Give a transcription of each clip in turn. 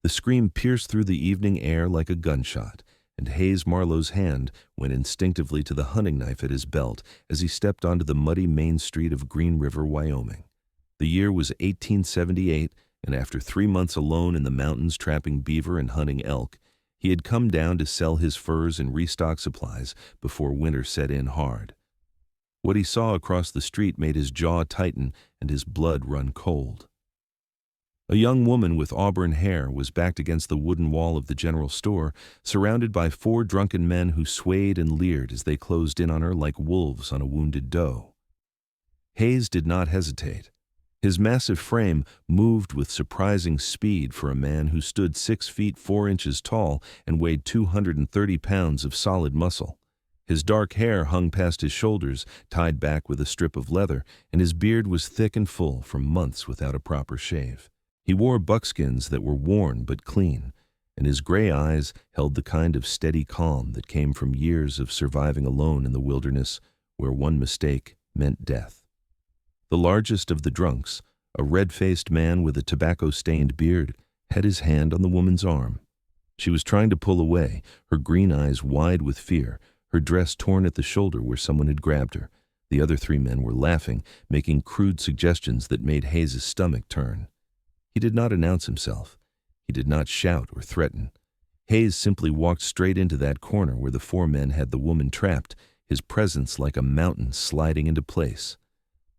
The scream pierced through the evening air like a gunshot, and Hayes Marlowe's hand went instinctively to the hunting knife at his belt as he stepped onto the muddy main street of Green River, Wyoming. The year was 1878, and after 3 months alone in the mountains trapping beaver and hunting elk, he had come down to sell his furs and restock supplies before winter set in hard. What he saw across the street made his jaw tighten and his blood run cold. A young woman with auburn hair was backed against the wooden wall of the general store, surrounded by 4 drunken men who swayed and leered as they closed in on her like wolves on a wounded doe. Hayes did not hesitate. His massive frame moved with surprising speed for a man who stood 6 feet 4 inches tall and weighed 230 pounds of solid muscle. His dark hair hung past his shoulders, tied back with a strip of leather, and his beard was thick and full from months without a proper shave. He wore buckskins that were worn but clean, and his gray eyes held the kind of steady calm that came from years of surviving alone in the wilderness where one mistake meant death. The largest of the drunks, a red-faced man with a tobacco-stained beard, had his hand on the woman's arm. She was trying to pull away, her green eyes wide with fear, her dress torn at the shoulder where someone had grabbed her. The other 3 men were laughing, making crude suggestions that made Hayes' stomach turn. He did not announce himself. He did not shout or threaten. Hayes simply walked straight into that corner where the 4 men had the woman trapped, his presence like a mountain sliding into place.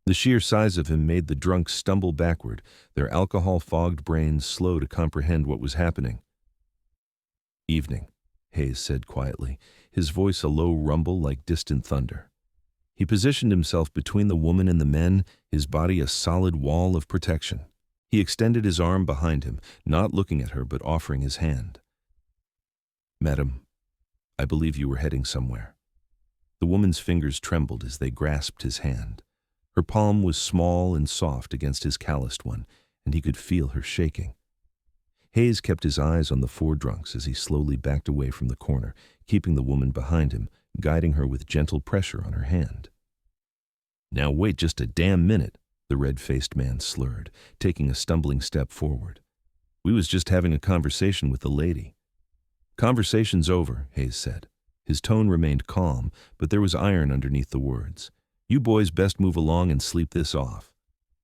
The sheer size of him made the drunks stumble backward, their alcohol-fogged brains slow to comprehend what was happening. "Evening," Hayes said quietly, his voice a low rumble like distant thunder. He positioned himself between the woman and the men, his body a solid wall of protection. He extended his arm behind him, not looking at her but offering his hand. "Madam, I believe you were heading somewhere." The woman's fingers trembled as they grasped his hand. Her palm was small and soft against his calloused one, and he could feel her shaking. Hayes kept his eyes on the 4 drunks as he slowly backed away from the corner, keeping the woman behind him, guiding her with gentle pressure on her hand. "Now wait just a damn minute," the red-faced man slurred, taking a stumbling step forward. "We was just having a conversation with the lady." "Conversation's over," Hayes said. His tone remained calm, but there was iron underneath the words. "You boys best move along and sleep this off."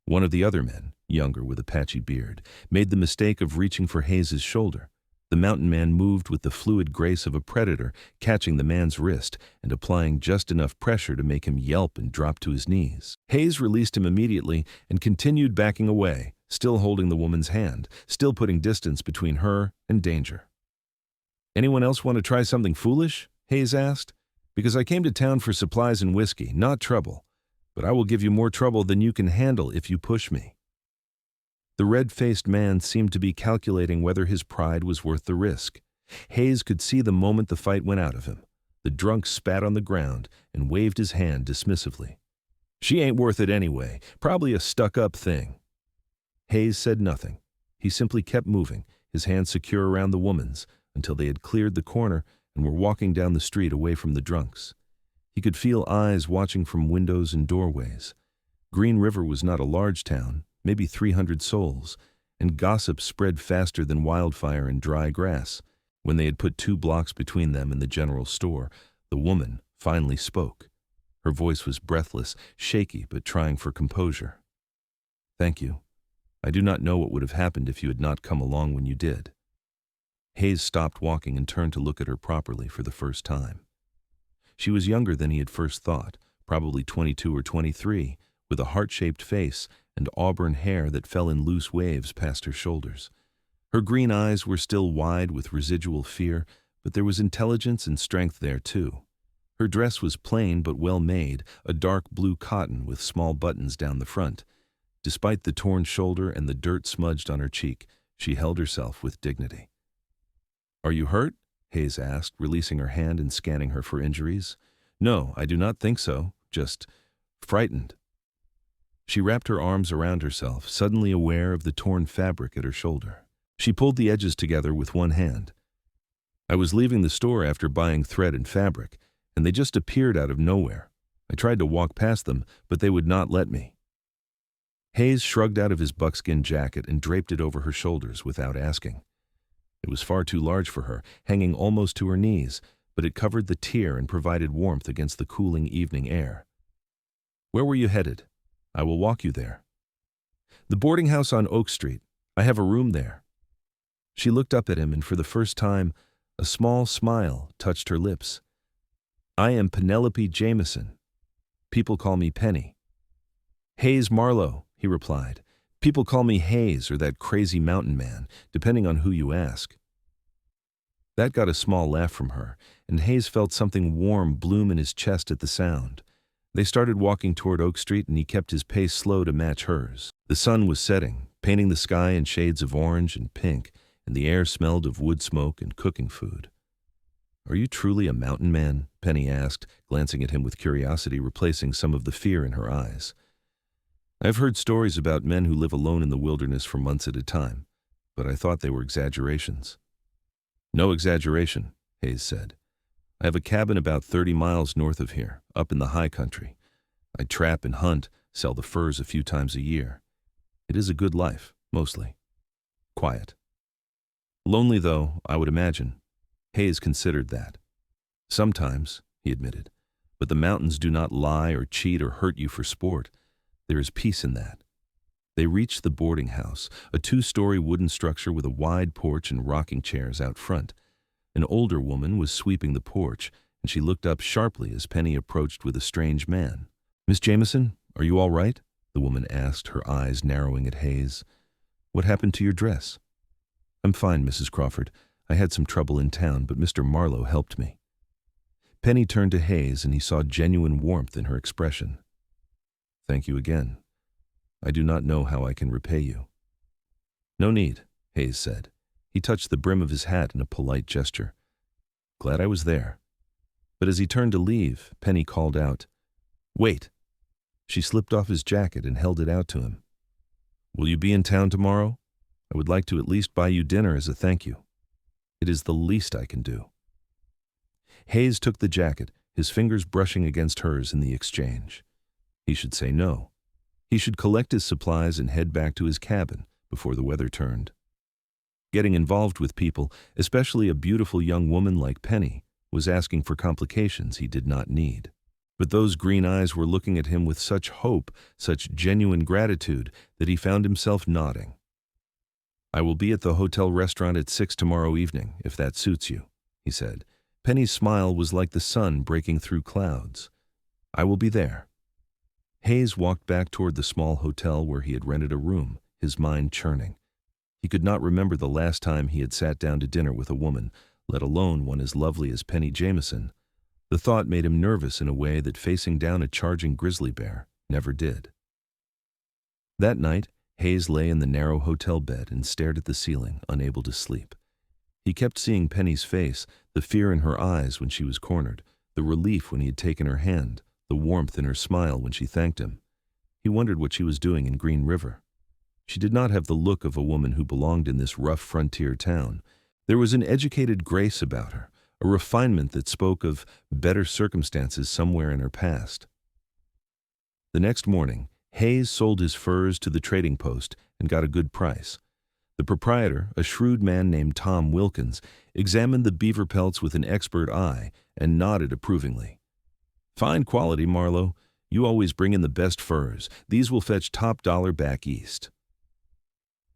One of the other men, younger with a patchy beard, made the mistake of reaching for Hayes' shoulder. The mountain man moved with the fluid grace of a predator, catching the man's wrist and applying just enough pressure to make him yelp and drop to his knees. Hayes released him immediately and continued backing away, still holding the woman's hand, still putting distance between her and danger. "Anyone else want to try something foolish?" Hayes asked. "Because I came to town for supplies and whiskey, not trouble. But I will give you more trouble than you can handle if you push me." The red-faced man seemed to be calculating whether his pride was worth the risk. Hayes could see the moment the fight went out of him. The drunk spat on the ground and waved his hand dismissively. "She ain't worth it anyway. Probably a stuck-up thing." Hayes said nothing. He simply kept moving, his hand secure around the woman's, until they had cleared the corner and were walking down the street away from the drunks. He could feel eyes watching from windows and doorways. Green River was not a large town, maybe 300 souls, and gossip spread faster than wildfire in dry grass. When they had put 2 blocks between them and the general store, the woman finally spoke. Her voice was breathless, shaky, but trying for composure. "Thank you. I do not know what would have happened if you had not come along when you did." Hayes stopped walking and turned to look at her properly for the first time. She was younger than he had first thought, probably 22 or 23, with a heart-shaped face and auburn hair that fell in loose waves past her shoulders. Her green eyes were still wide with residual fear, but there was intelligence and strength there too. Her dress was plain but well made, a dark blue cotton with small buttons down the front. Despite the torn shoulder and the dirt smudged on her cheek, she held herself with dignity. "Are you hurt?" Hayes asked, releasing her hand and scanning her for injuries. "No, I do not think so. Just frightened." She wrapped her arms around herself, suddenly aware of the torn fabric at her shoulder. She pulled the edges together with one hand. "I was leaving the store after buying thread and fabric, and they just appeared out of nowhere. I tried to walk past them, but they would not let me." Hayes shrugged out of his buckskin jacket and draped it over her shoulders without asking. It was far too large for her, hanging almost to her knees, but it covered the tier and provided warmth against the cooling evening air. "Where were you headed? I will walk you there." "The boarding house on Oak Street. I have a room there." She looked up at him, and for the first time, a small smile touched her lips. "I am Penelope Jameson. People call me Penny." "Hayes Marlowe," he replied. "People call me Hayes or that crazy mountain man, depending on who you ask." That got a small laugh from her, and Hayes felt something warm bloom in his chest at the sound. They started walking toward Oak Street, and he kept his pace slow to match hers. The sun was setting, painting the sky in shades of orange and pink, and the air smelled of wood smoke and cooking food. "Are you truly a mountain man?" Penny asked, glancing at him with curiosity replacing some of the fear in her eyes. "I've heard stories about men who live alone in the wilderness for months at a time, but I thought they were exaggerations." "No exaggeration," Hayes said. "I have a cabin about 30 miles north of here, up in the high country. I trap and hunt, sell the furs a few times a year. It is a good life, mostly. Quiet. Lonely, though, I would imagine." Hayes considered that. "Sometimes," he admitted, "but the mountains do not lie or cheat or hurt you for sport. There is peace in that." They reached the boarding house, a 2-story wooden structure with a wide porch and rocking chairs out front. An older woman was sweeping the porch, and she looked up sharply as Penny approached with a strange man. "Miss Jameson, are you all right?" the woman asked, her eyes narrowing at Hayes. "What happened to your dress?" "I'm fine, Mrs. Crawford. I had some trouble in town, but Mr. Marlowe helped me." Penny turned to Hayes, and he saw genuine warmth in her expression. "Thank you again. I do not know how I can repay you." "No need," Hayes said. He touched the brim of his hat in a polite gesture. "Glad I was there." But as he turned to leave, Penny called out, "Wait." She slipped off his jacket and held it out to him. "Will you be in town tomorrow? I would like to at least buy you dinner as a thank you. It is the least I can do." Hayes took the jacket, his fingers brushing against hers in the exchange. He should say no. He should collect his supplies and head back to his cabin before the weather turned. Getting involved with people, especially a beautiful young woman like Penny, was asking for complications he did not need. But those green eyes were looking at him with such hope, such genuine gratitude, that he found himself nodding. "I will be at the hotel restaurant at 6 tomorrow evening, if that suits you," he said. Penny's smile was like the sun breaking through clouds. "I will be there." Hayes walked back toward the small hotel where he had rented a room, his mind churning. He could not remember the last time he had sat down to dinner with a woman, let alone one as lovely as Penny Jameson. The thought made him nervous in a way that facing down a charging grizzly bear never did. That night, Hayes lay in the narrow hotel bed and stared at the ceiling, unable to sleep. He kept seeing Penny's face, the fear in her eyes when she was cornered, the relief when he had taken her hand, the warmth in her smile when she thanked him. He wondered what she was doing in Green River. She did not have the look of a woman who belonged in this rough frontier town. There was an educated grace about her, a refinement that spoke of better circumstances somewhere in her past. The next morning, Hayes sold his furs to the trading post and got a good price. The proprietor, a shrewd man named Tom Wilkins, examined the beaver pelts with an expert eye and nodded approvingly. "Fine quality, Marlowe. You always bring in the best furs. These will fetch top dollar back east."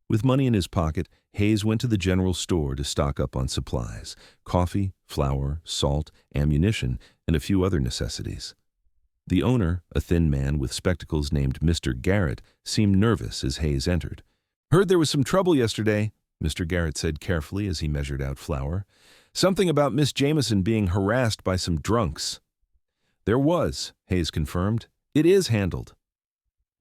With money in his pocket, Hayes went to the general store to stock up on supplies: coffee, flour, salt, ammunition, and a few other necessities. The owner, a thin man with spectacles named Mr. Garrett, seemed nervous as Hayes entered. "Heard there was some trouble yesterday," Mr. Garrett said carefully as he measured out flour. "Something about Miss Jameson being harassed by some drunks." "There was," Hayes confirmed. "It is handled.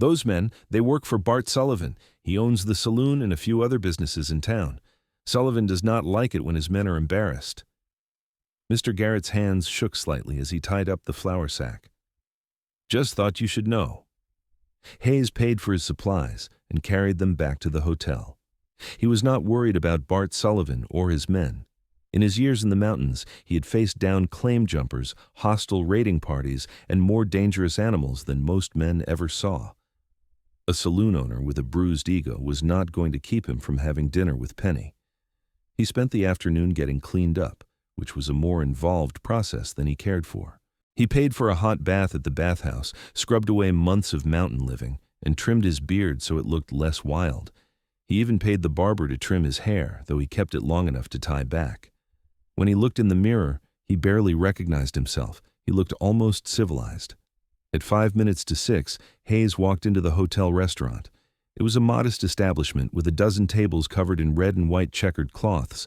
Those men, they work for Bart Sullivan. He owns the saloon and a few other businesses in town. Sullivan does not like it when his men are embarrassed." Mr. Garrett's hands shook slightly as he tied up the flour sack. "Just thought you should know." Hayes paid for his supplies and carried them back to the hotel. He was not worried about Bart Sullivan or his men. In his years in the mountains, he had faced down claim jumpers, hostile raiding parties, and more dangerous animals than most men ever saw. A saloon owner with a bruised ego was not going to keep him from having dinner with Penny. He spent the afternoon getting cleaned up, which was a more involved process than he cared for. He paid for a hot bath at the bathhouse, scrubbed away months of mountain living, and trimmed his beard so it looked less wild. He even paid the barber to trim his hair, though he kept it long enough to tie back. When he looked in the mirror, he barely recognized himself. He looked almost civilized. At 6:05, Hayes walked into the hotel restaurant. It was a modest establishment with a dozen tables covered in red and white checkered cloths.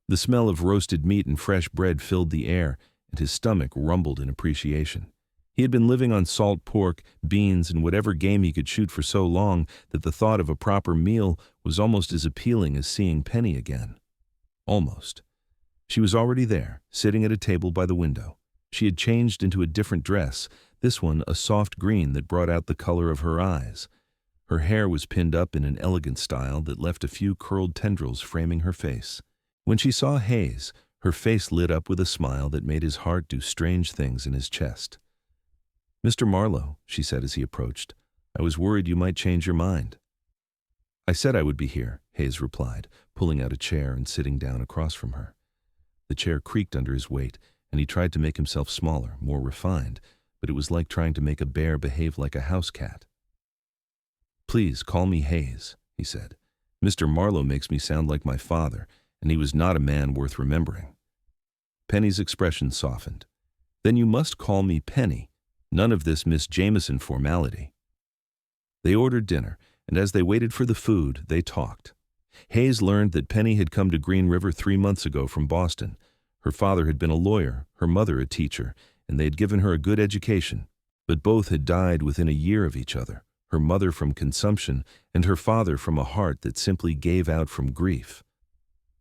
The smell of roasted meat and fresh bread filled the air, and his stomach rumbled in appreciation. He had been living on salt pork, beans, and whatever game he could shoot for so long that the thought of a proper meal was almost as appealing as seeing Penny again. Almost. She was already there, sitting at a table by the window. She had changed into a different dress, this one a soft green that brought out the color of her eyes. Her hair was pinned up in an elegant style that left a few curled tendrils framing her face. When she saw Hayes, her face lit up with a smile that made his heart do strange things in his chest. "Mr. Marlowe," she said as he approached, "I was worried you might change your mind." "I said I would be here," Hayes replied, pulling out a chair and sitting down across from her. The chair creaked under his weight, and he tried to make himself smaller, more refined, but it was like trying to make a bear behave like a house cat. "Please call me Hayes," he said. "Mr. Marlowe makes me sound like my father, and he was not a man worth remembering." Penny's expression softened. "Then you must call me Penny. None of this Miss Jameson formality." They ordered dinner, and as they waited for the food, they talked. Hayes learned that Penny had come to Green River 3 months ago from Boston. Her father had been a lawyer, her mother a teacher, and they had given her a good education. But both had died within a year of each other, her mother from consumption and her father from a heart that simply gave out from grief.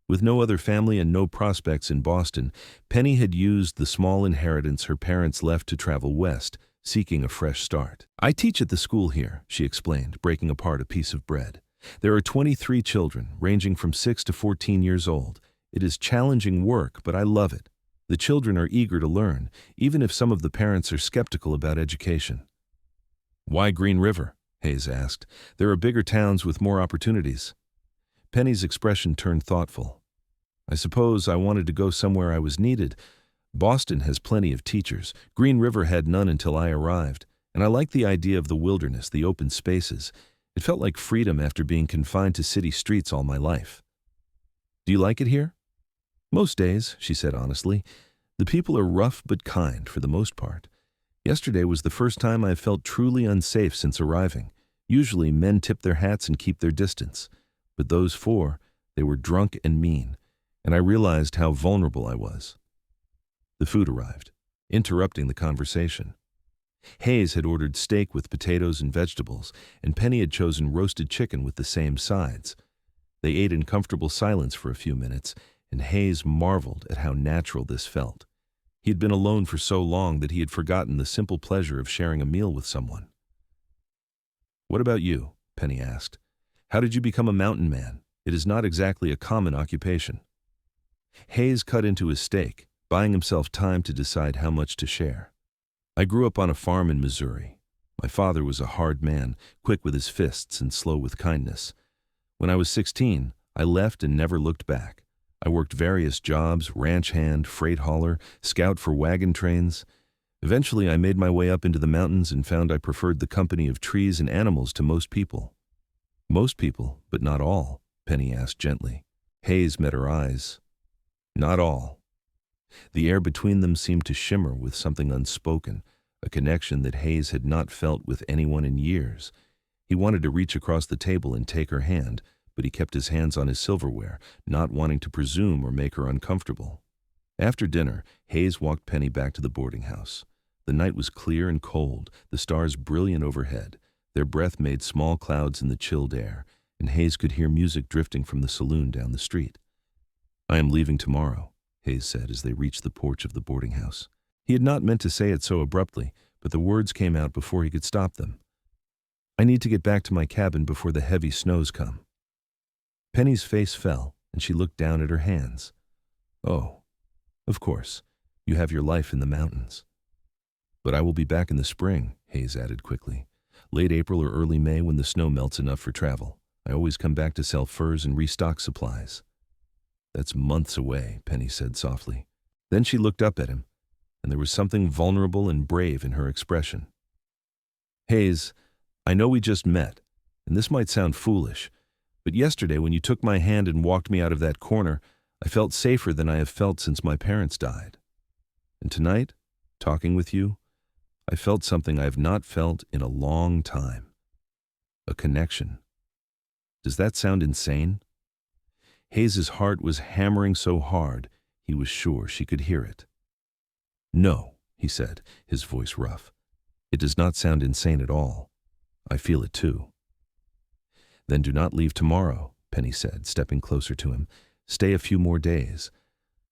With no other family and no prospects in Boston, Penny had used the small inheritance her parents left to travel west, seeking a fresh start. "I teach at the school here," she explained, breaking apart a piece of bread. "There are 23 children, ranging from 6 to 14 years old. It is challenging work, but I love it. The children are eager to learn, even if some of the parents are skeptical about education." "Why Green River?" Hayes asked. "There are bigger towns with more opportunities." Penny's expression turned thoughtful. "I suppose I wanted to go somewhere I was needed. Boston has plenty of teachers. Green River had none until I arrived, and I liked the idea of the wilderness, the open spaces. It felt like freedom after being confined to city streets all my life." "Do you like it here?" "Most days," she said honestly. "The people are rough but kind for the most part. Yesterday was the first time I felt truly unsafe since arriving. Usually men tip their hats and keep their distance. But those 4, they were drunk and mean, and I realized how vulnerable I was." The food arrived, interrupting the conversation. Hayes had ordered steak with potatoes and vegetables, and Penny had chosen roasted chicken with the same sides. They ate in comfortable silence for a few minutes, and Hayes marveled at how natural this felt. He had been alone for so long that he had forgotten the simple pleasure of sharing a meal with someone. "What about you?" Penny asked. "How did you become a mountain man? It is not exactly a common occupation." Hayes cut into his steak, buying himself time to decide how much to share. "I grew up on a farm in Missouri. My father was a hard man, quick with his fists and slow with kindness. When I was 16, I left and never looked back. I worked various jobs, ranch hand, freight hauler, scout for wagon trains. Eventually, I made my way up into the mountains and found I preferred the company of trees and animals to most people." "Most people, but not all?" Penny asked gently. Hayes met her eyes. "Not all." The air between them seemed to shimmer with something unspoken, a connection that Hayes had not felt with anyone in years. He wanted to reach across the table and take her hand, but he kept his hands on his silverware, not wanting to presume or make her uncomfortable. After dinner, Hayes walked Penny back to the boarding house. The night was clear and cold, the stars brilliant overhead. Their breath made small clouds in the chilled air, and Hayes could hear music drifting from the saloon down the street. "I am leaving tomorrow," Hayes said as they reached the porch of the boarding house. He had not meant to say it so abruptly, but the words came out before he could stop them. "I need to get back to my cabin before the heavy snows come." Penny's face fell, and she looked down at her hands. "Oh, of course, you have your life in the mountains." "But I will be back in the spring," Hayes added quickly. "Late April or early May when the snow melts enough for travel. I always come back to sell furs and restock supplies." That's months away, Penny said softly. Then she looked up at him, and there was something vulnerable and brave in her expression. Hayes, I know we just met, and this might sound foolish, but yesterday when you took my hand and walked me out of that corner, I felt safer than I have felt since my parents died. And tonight, talking with you, I felt something I have not felt in a long time. A connection. Does that sound insane? Hayes's heart was hammering so hard, he was sure she could hear it. No, he said, his voice rough. It does not sound insane at all. I feel it too. Then do not leave tomorrow, Penny said, stepping closer to him. Stay a few more days.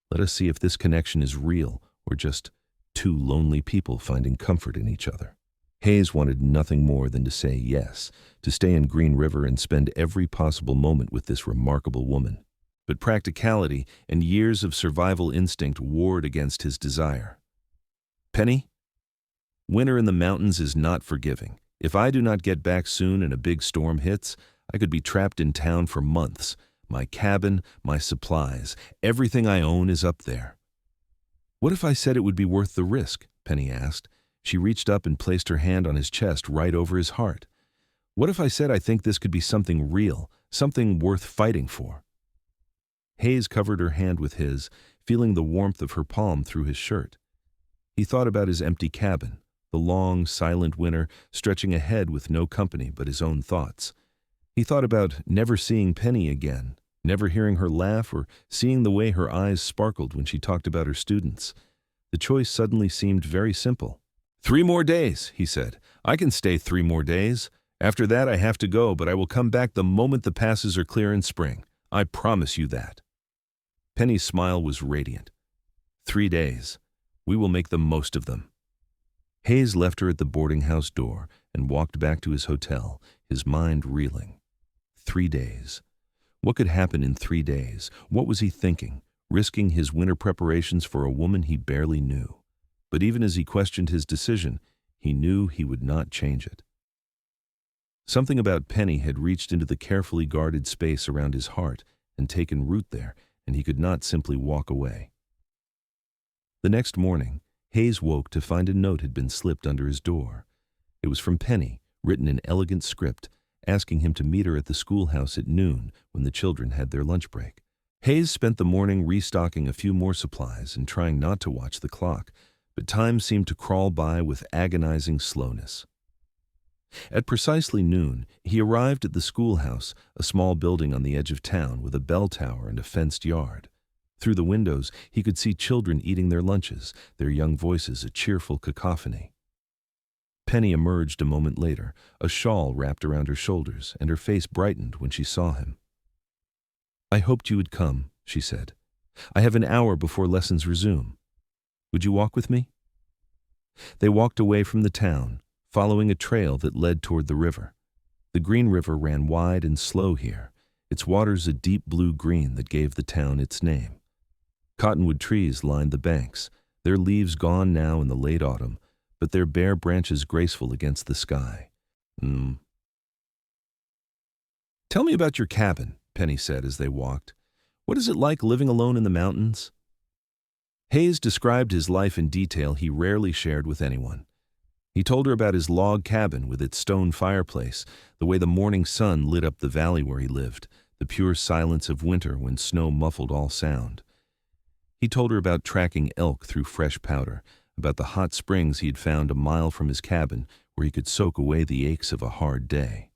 Let us see if this connection is real or just two lonely people finding comfort in each other. Hayes wanted nothing more than to say yes, to stay in Green River and spend every possible moment with this remarkable woman. But practicality and years of survival instinct warred against his desire. Penny, winter in the mountains is not forgiving. If I do not get back soon and a big storm hits, I could be trapped in town for months. My cabin, my supplies, everything I own is up there. What if I said it would be worth the risk? Penny asked. She reached up and placed her hand on his chest right over his heart. What if I said I think this could be something real, something worth fighting for? Hayes covered her hand with his, feeling the warmth of her palm through his shirt. He thought about his empty cabin, the long, silent winter stretching ahead with no company but his own thoughts. He thought about never seeing Penny again, never hearing her laugh or seeing the way her eyes sparkled when she talked about her students. The choice suddenly seemed very simple. 3 more days, he said. I can stay 3 more days. After that I have to go, but I will come back the moment the passes are clear in spring. I promise you that. Penny's smile was radiant. 3 days. We will make the most of them. Hayes left her at the boarding house door and walked back to his hotel, his mind reeling. 3 days. What could happen in 3 days? What was he thinking, risking his winter preparations for a woman he barely knew? But even as he questioned his decision, he knew he would not change it. Something about Penny had reached into the carefully guarded space around his heart and taken root there, and he could not simply walk away. The next morning, Hayes woke to find a note had been slipped under his door. It was from Penny, written in elegant script, asking him to meet her at the schoolhouse at noon when the children had their lunch break. Hayes spent the morning restocking a few more supplies and trying not to watch the clock, but time seemed to crawl by with agonizing slowness. At precisely noon, he arrived at the schoolhouse, a small building on the edge of town with a bell tower and a fenced yard. Through the windows, he could see children eating their lunches, their young voices a cheerful cacophony. Penny emerged a moment later, a shawl wrapped around her shoulders, and her face brightened when she saw him. "I hoped you would come," she said. "I have an hour before lessons resume. Would you walk with me?" They walked away from the town, following a trail that led toward the river. The Green River ran wide and slow here, its waters a deep blue-green that gave the town its name. Cottonwood trees lined the banks, their leaves gone now in the late autumn, but their bare branches graceful against the sky. "Tell me about your cabin," Penny said as they walked. "What is it like living alone in the mountains?" Hayes described his life in detail he rarely shared with anyone. He told her about his log cabin with its stone fireplace, the way the morning sun lit up the valley where he lived, the pure silence of winter when snow muffled all sound. He told her about tracking elk through fresh powder, about the hot springs he had found a mile from his cabin where he could soak away the aches of a hard day.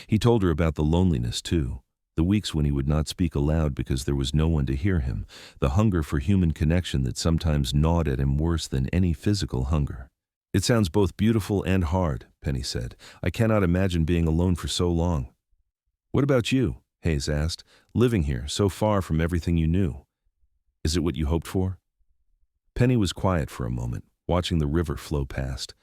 He told her about the loneliness, too, the weeks when he would not speak aloud because there was no one to hear him, the hunger for human connection that sometimes gnawed at him worse than any physical hunger. "It sounds both beautiful and hard," Penny said. "I cannot imagine being alone for so long." "What about you?" Hayes asked, "living here, so far from everything you knew. Is it what you hoped for?" Penny was quiet for a moment, watching the river flow past.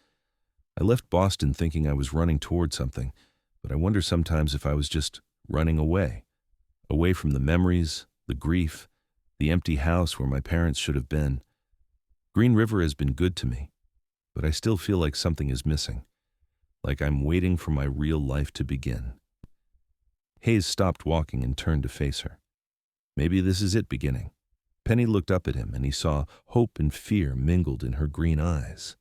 "I left Boston thinking I was running toward something, but I wonder sometimes if I was just running away from the memories, the grief, the empty house where my parents should have been. Green River has been good to me, but I still feel like something is missing, like I'm waiting for my real life to begin." Hayes stopped walking and turned to face her. Maybe this is it beginning. Penny looked up at him, and he saw hope and fear mingled in her green eyes.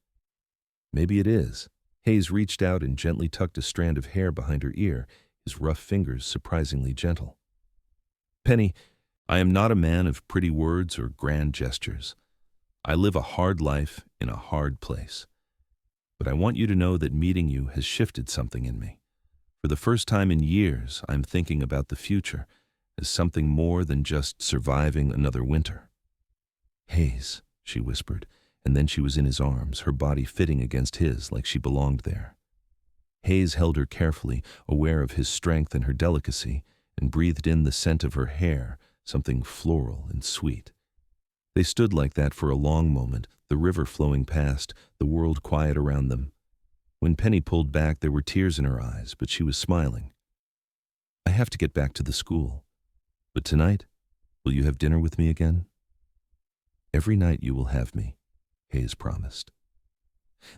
Maybe it is. Hayes reached out and gently tucked a strand of hair behind her ear, his rough fingers surprisingly gentle. Penny, I am not a man of pretty words or grand gestures. I live a hard life in a hard place. But I want you to know that meeting you has shifted something in me. For the first time in years, I'm thinking about the future as something more than just surviving another winter. Hayes, she whispered, and then she was in his arms, her body fitting against his like she belonged there. Hayes held her carefully, aware of his strength and her delicacy, and breathed in the scent of her hair, something floral and sweet. They stood like that for a long moment, the river flowing past, the world quiet around them. When Penny pulled back, there were tears in her eyes, but she was smiling. I have to get back to the school. But tonight, will you have dinner with me again? Every night you will have me, Hayes promised.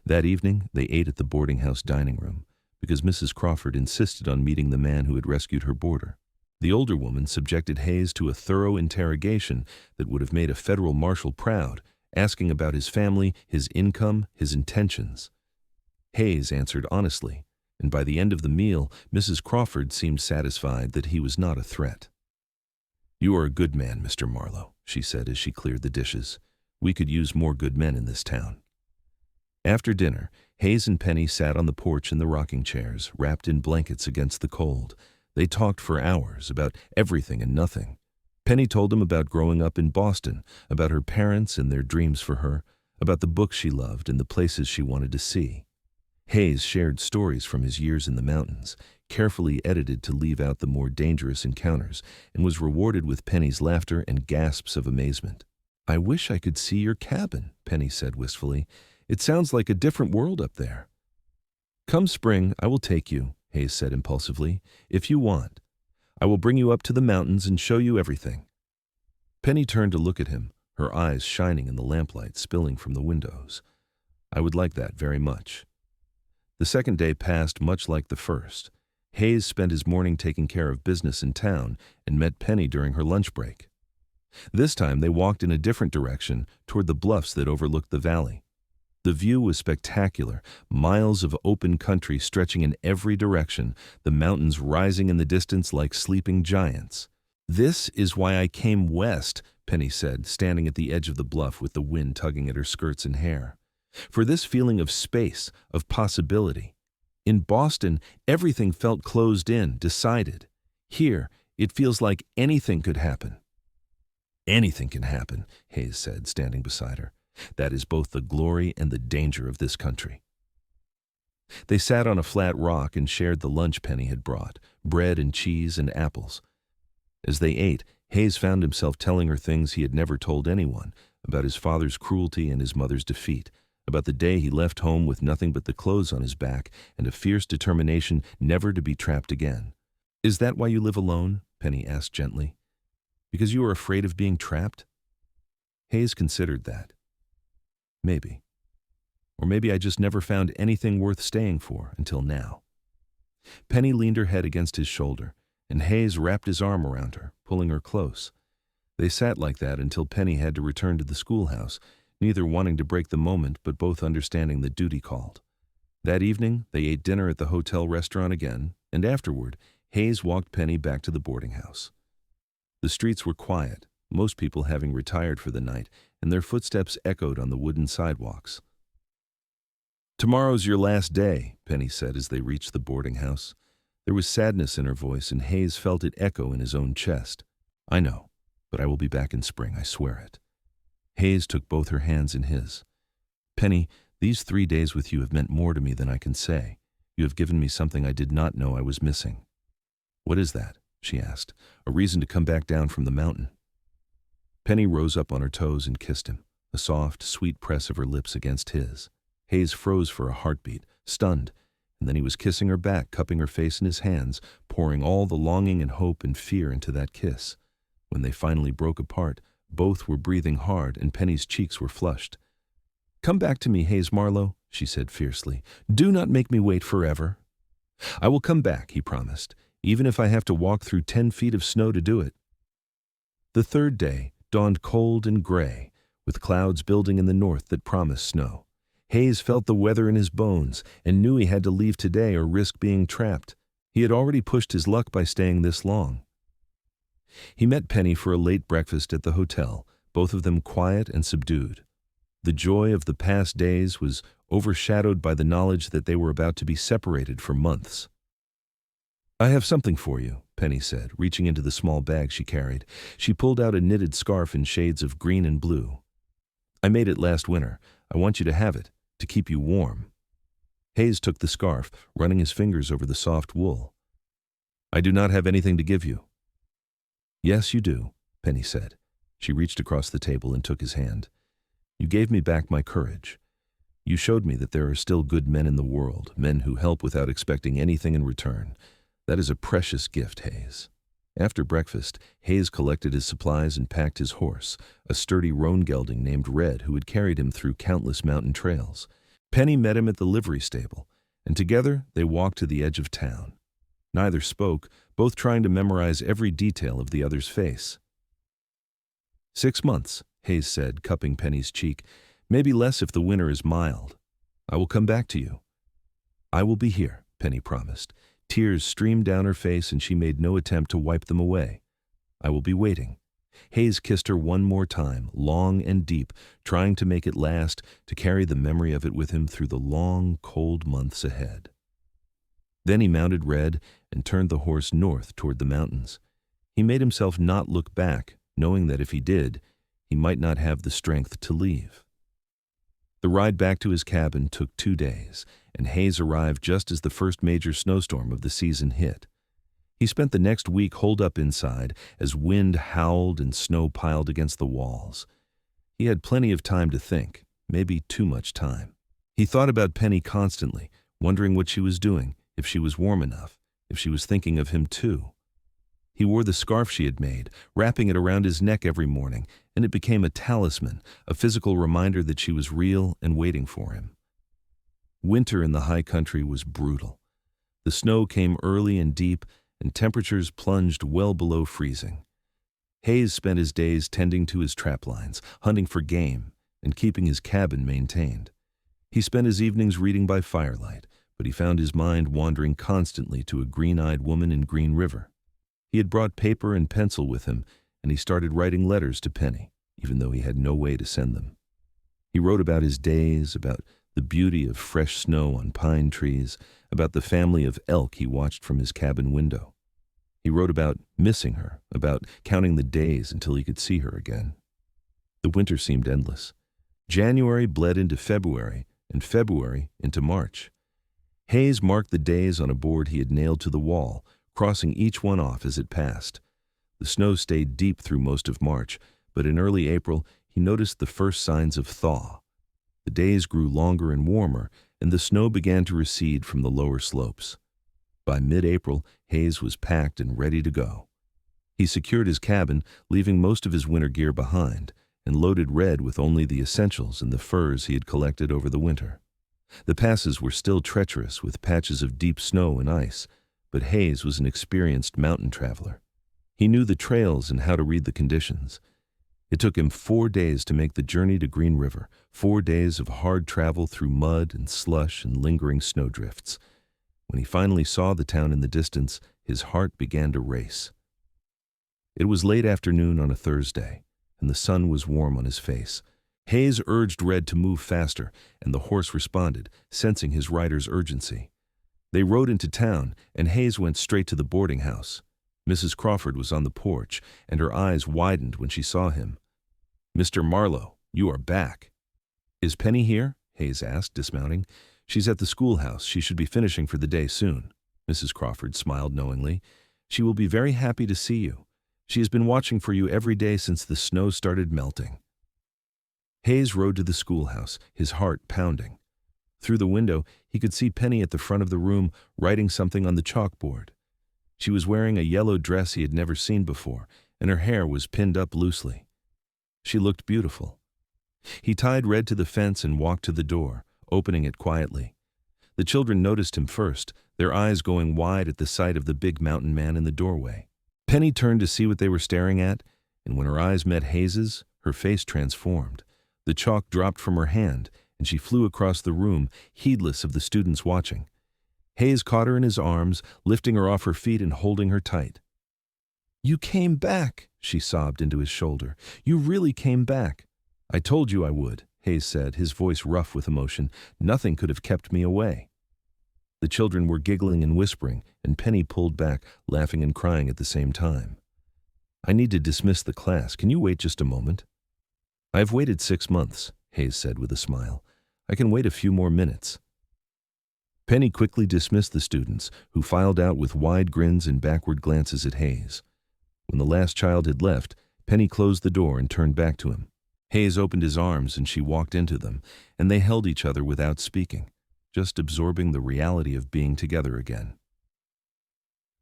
That evening, they ate at the boarding house dining room, because Mrs. Crawford insisted on meeting the man who had rescued her boarder. The older woman subjected Hayes to a thorough interrogation that would have made a federal marshal proud, asking about his family, his income, his intentions. Hayes answered honestly, and by the end of the meal, Mrs. Crawford seemed satisfied that he was not a threat. You are a good man, Mr. Marlowe, she said as she cleared the dishes. We could use more good men in this town. After dinner, Hayes and Penny sat on the porch in the rocking chairs, wrapped in blankets against the cold. They talked for hours about everything and nothing. Penny told him about growing up in Boston, about her parents and their dreams for her, about the books she loved and the places she wanted to see. Hayes shared stories from his years in the mountains, carefully edited to leave out the more dangerous encounters, and was rewarded with Penny's laughter and gasps of amazement. I wish I could see your cabin, Penny said wistfully. It sounds like a different world up there. Come spring, I will take you, Hayes said impulsively, if you want. I will bring you up to the mountains and show you everything. Penny turned to look at him, her eyes shining in the lamplight spilling from the windows. I would like that very much. The second day passed much like the first. Hayes spent his morning taking care of business in town and met Penny during her lunch break. This time they walked in a different direction, toward the bluffs that overlooked the valley. The view was spectacular, miles of open country stretching in every direction, the mountains rising in the distance like sleeping giants. This is why I came west, Penny said, standing at the edge of the bluff with the wind tugging at her skirts and hair. For this feeling of space, of possibility. In Boston, everything felt closed in, decided. Here, it feels like anything could happen. Anything can happen, Hayes said, standing beside her. That is both the glory and the danger of this country. They sat on a flat rock and shared the lunch Penny had brought, bread and cheese and apples. As they ate, Hayes found himself telling her things he had never told anyone, about his father's cruelty and his mother's defeat, about the day he left home with nothing but the clothes on his back and a fierce determination never to be trapped again. Is that why you live alone? Penny asked gently. Because you are afraid of being trapped? Hayes considered that. Maybe. Or maybe I just never found anything worth staying for until now. Penny leaned her head against his shoulder, and Hayes wrapped his arm around her, pulling her close. They sat like that until Penny had to return to the schoolhouse, neither wanting to break the moment but both understanding that duty called. That evening, they ate dinner at the hotel restaurant again, and afterward, Hayes walked Penny back to the boarding house. The streets were quiet, most people having retired for the night, and their footsteps echoed on the wooden sidewalks. Tomorrow's your last day, Penny said as they reached the boarding house. There was sadness in her voice, and Hayes felt it echo in his own chest. I know, but I will be back in spring, I swear it. Hayes took both her hands in his. Penny, these 3 days with you have meant more to me than I can say. You have given me something I did not know I was missing. What is that? She asked. A reason to come back down from the mountain. Penny rose up on her toes and kissed him, a soft, sweet press of her lips against his. Hayes froze for a heartbeat, stunned, and then he was kissing her back, cupping her face in his hands, pouring all the longing and hope and fear into that kiss. When they finally broke apart, both were breathing hard and Penny's cheeks were flushed. Come back to me, Hayes Marlowe, she said fiercely. Do not make me wait forever. I will come back, he promised, even if I have to walk through 10 feet of snow to do it. The third day dawned cold and gray, with clouds building in the north that promised snow. Hayes felt the weather in his bones and knew he had to leave today or risk being trapped. He had already pushed his luck by staying this long. He met Penny for a late breakfast at the hotel, both of them quiet and subdued. The joy of the past days was overshadowed by the knowledge that they were about to be separated for months. "I have something for you," Penny said, reaching into the small bag she carried. She pulled out a knitted scarf in shades of green and blue. "I made it last winter. I want you to have it, to keep you warm." Hayes took the scarf, running his fingers over the soft wool. "I do not have anything to give you." "Yes, you do," Penny said. She reached across the table and took his hand. "You gave me back my courage. You showed me that there are still good men in the world, men who help without expecting anything in return. That is a precious gift, Hayes." After breakfast, Hayes collected his supplies and packed his horse, a sturdy roan gelding named Red who had carried him through countless mountain trails. Penny met him at the livery stable, and together they walked to the edge of town. Neither spoke, both trying to memorize every detail of the other's face. 6 months, Hayes said, cupping Penny's cheek. "Maybe less if the winter is mild. I will come back to you." "I will be here," Penny promised. Tears streamed down her face and she made no attempt to wipe them away. "I will be waiting." Hayes kissed her one more time, long and deep, trying to make it last, to carry the memory of it with him through the long, cold months ahead. Then he mounted Red and turned the horse north toward the mountains. He made himself not look back, knowing that if he did, he might not have the strength to leave. The ride back to his cabin took 2 days, and Hayes arrived just as the first major snowstorm of the season hit. He spent the next week holed up inside as wind howled and snow piled against the walls. He had plenty of time to think, maybe too much time. He thought about Penny constantly, wondering what she was doing, if she was warm enough, if she was thinking of him too. He wore the scarf she had made, wrapping it around his neck every morning, and it became a talisman, a physical reminder that she was real and waiting for him. Winter in the high country was brutal. The snow came early and deep, and temperatures plunged well below freezing. Hayes spent his days tending to his trap lines, hunting for game, and keeping his cabin maintained. He spent his evenings reading by firelight, but he found his mind wandering constantly to a green-eyed woman in Green River. He had brought paper and pencil with him, and he started writing letters to Penny, even though he had no way to send them. He wrote about his days, about the beauty of fresh snow on pine trees, about the family of elk he watched from his cabin window. He wrote about missing her, about counting the days until he could see her again. The winter seemed endless. January bled into February, and February into March. Hayes marked the days on a board he had nailed to the wall, crossing each one off as it passed. The snow stayed deep through most of March, but in early April he noticed the first signs of thaw. The days grew longer and warmer, and the snow began to recede from the lower slopes. By mid-April, Hayes was packed and ready to go. He secured his cabin, leaving most of his winter gear behind, and loaded Red with only the essentials and the furs he had collected over the winter. The passes were still treacherous with patches of deep snow and ice, but Hayes was an experienced mountain traveler. He knew the trails and how to read the conditions. It took him 4 days to make the journey to Green River, 4 days of hard travel through mud and slush and lingering snowdrifts. When he finally saw the town in the distance, his heart began to race. It was late afternoon on a Thursday, and the sun was warm on his face. Hayes urged Red to move faster, and the horse responded, sensing his rider's urgency. They rode into town, and Hayes went straight to the boarding house. Mrs. Crawford was on the porch, and her eyes widened when she saw him. "Mr. Marlowe, you are back." "Is Penny here?" Hayes asked, dismounting. "She's at the schoolhouse. She should be finishing for the day soon." Mrs. Crawford smiled knowingly. "She will be very happy to see you. She has been watching for you every day since the snow started melting." Hayes rode to the schoolhouse, his heart pounding. Through the window, he could see Penny at the front of the room, writing something on the chalkboard. She was wearing a yellow dress he had never seen before, and her hair was pinned up loosely. She looked beautiful. He tied Red to the fence and walked to the door, opening it quietly. The children noticed him first, their eyes going wide at the sight of the big mountain man in the doorway. Penny turned to see what they were staring at, and when her eyes met Hayes's, her face transformed. The chalk dropped from her hand, and she flew across the room, heedless of the students watching. Hayes caught her in his arms, lifting her off her feet and holding her tight. "You came back," she sobbed into his shoulder. "You really came back." "I told you I would," Hayes said, his voice rough with emotion. "Nothing could have kept me away." The children were giggling and whispering, and Penny pulled back, laughing and crying at the same time. "I need to dismiss the class. Can you wait just a moment?" "I have waited 6 months," Hayes said with a smile. "I can wait a few more minutes." Penny quickly dismissed the students, who filed out with wide grins and backward glances at Hayes. When the last child had left, Penny closed the door and turned back to him. Hayes opened his arms and she walked into them, and they held each other without speaking, just absorbing the reality of being together again.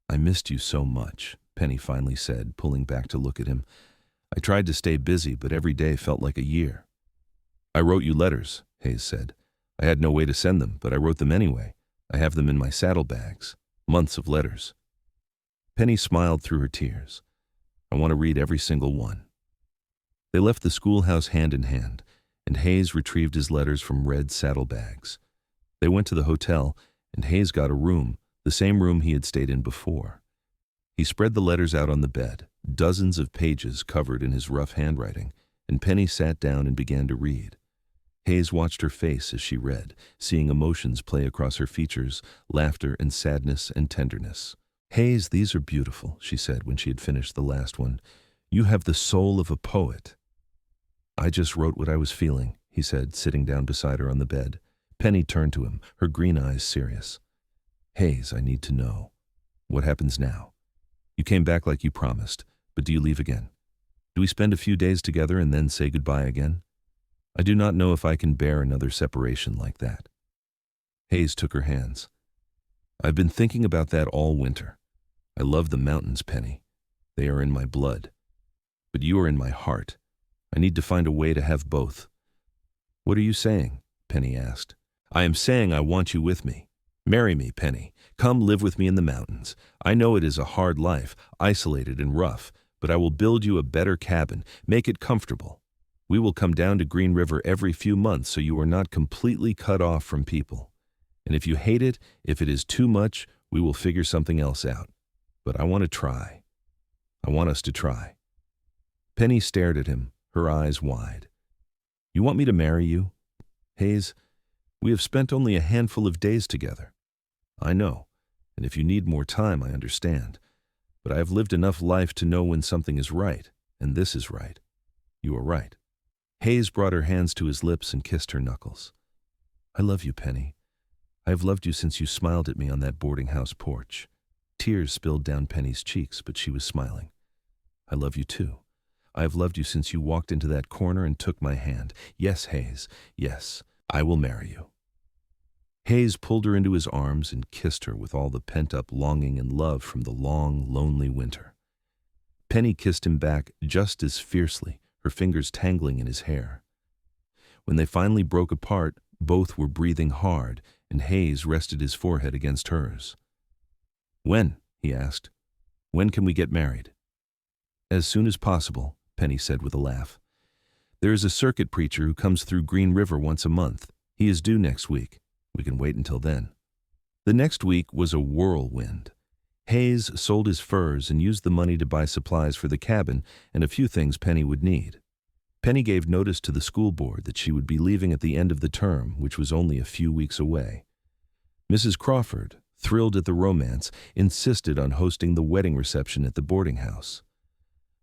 "I missed you so much," Penny finally said, pulling back to look at him. "I tried to stay busy, but every day felt like a year." "I wrote you letters," Hayes said. "I had no way to send them, but I wrote them anyway. I have them in my saddlebags. Months of letters." Penny smiled through her tears. "I want to read every single one." They left the schoolhouse hand in hand, and Hayes retrieved his letters from red saddlebags. They went to the hotel, and Hayes got a room, the same room he had stayed in before. He spread the letters out on the bed, dozens of pages covered in his rough handwriting, and Penny sat down and began to read. Hayes watched her face as she read, seeing emotions play across her features, laughter and sadness and tenderness. "Hayes, these are beautiful," she said when she had finished the last one. "You have the soul of a poet." "I just wrote what I was feeling," he said, sitting down beside her on the bed. Penny turned to him, her green eyes serious. "Hayes, I need to know. What happens now? You came back like you promised, but do you leave again? Do we spend a few days together and then say goodbye again? I do not know if I can bear another separation like that." Hayes took her hands. "I've been thinking about that all winter. I love the mountains, Penny. They are in my blood. But you are in my heart. I need to find a way to have both." "What are you saying?" Penny asked. "I am saying I want you with me. Marry me, Penny. Come live with me in the mountains. I know it is a hard life, isolated and rough, but I will build you a better cabin, make it comfortable. We will come down to Green River every few months so you are not completely cut off from people. And if you hate it, if it is too much, we will figure something else out. But I want to try. I want us to try." Penny stared at him, her eyes wide. "You want me to marry you? Hayes, we have spent only a handful of days together. I know, and if you need more time, I understand. But I have lived enough life to know when something is right, and this is right. You are right." Hayes brought her hands to his lips and kissed her knuckles. "I love you, Penny. I have loved you since you smiled at me on that boarding house porch." Tears spilled down Penny's cheeks, but she was smiling. "I love you too. I have loved you since you walked into that corner and took my hand. Yes, Hayes, yes, I will marry you." Hayes pulled her into his arms and kissed her with all the pent-up longing and love from the long, lonely winter. Penny kissed him back just as fiercely, her fingers tangling in his hair. When they finally broke apart, both were breathing hard, and Hayes rested his forehead against hers. "When?" he asked. "When can we get married?" "As soon as possible," Penny said with a laugh. "There is a circuit preacher who comes through Green River once a month. He is due next week. We can wait until then." The next week was a whirlwind. Hayes sold his furs and used the money to buy supplies for the cabin and a few things Penny would need. Penny gave notice to the school board that she would be leaving at the end of the term, which was only a few weeks away. Mrs. Crawford, thrilled at the romance, insisted on hosting the wedding reception at the boarding house.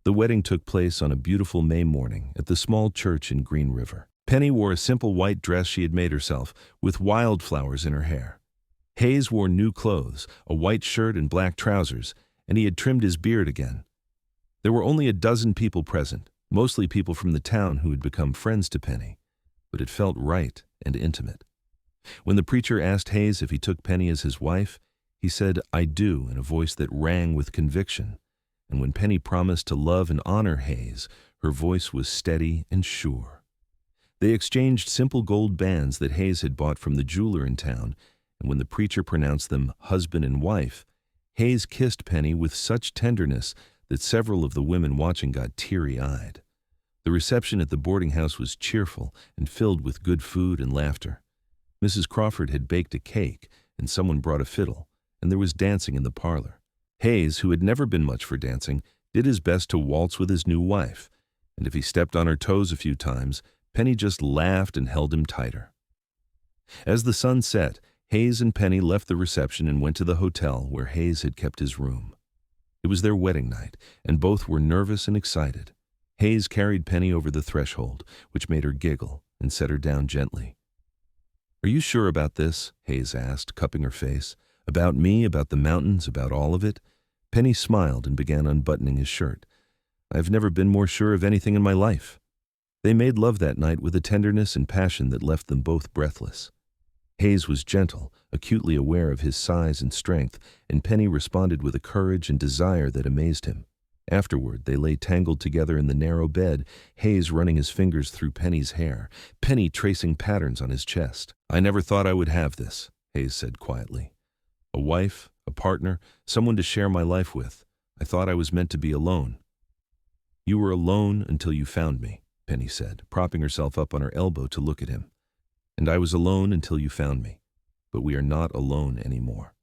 The wedding took place on a beautiful May morning at the small church in Green River. Penny wore a simple white dress she had made herself, with wildflowers in her hair. Hayes wore new clothes, a white shirt and black trousers, and he had trimmed his beard again. There were only a dozen people present, mostly people from the town who had become friends to Penny, but it felt right and intimate. When the preacher asked Hayes if he took Penny as his wife, he said, "I do," in a voice that rang with conviction. And when Penny promised to love and honor Hayes, her voice was steady and sure. They exchanged simple gold bands that Hayes had bought from the jeweler in town, and when the preacher pronounced them husband and wife, Hayes kissed Penny with such tenderness that several of the women watching got teary-eyed. The reception at the boarding house was cheerful and filled with good food and laughter. Mrs. Crawford had baked a cake, and someone brought a fiddle, and there was dancing in the parlor. Hayes, who had never been much for dancing, did his best to waltz with his new wife, and if he stepped on her toes a few times, Penny just laughed and held him tighter. As the sun set, Hayes and Penny left the reception and went to the hotel where Hayes had kept his room. It was their wedding night, and both were nervous and excited. Hayes carried Penny over the threshold, which made her giggle, and set her down gently. "Are you sure about this?" Hayes asked, cupping her face. "About me, about the mountains, about all of it?" Penny smiled and began unbuttoning his shirt. "I've never been more sure of anything in my life." They made love that night with a tenderness and passion that left them both breathless. Hayes was gentle, acutely aware of his size and strength, and Penny responded with a courage and desire that amazed him. Afterward, they lay tangled together in the narrow bed, Hayes running his fingers through Penny's hair, Penny tracing patterns on his chest. "I never thought I would have this," Hayes said quietly. "A wife, a partner, someone to share my life with. I thought I was meant to be alone." "You were alone until you found me," Penny said, propping herself up on her elbow to look at him. "And I was alone until you found me. But we are not alone anymore."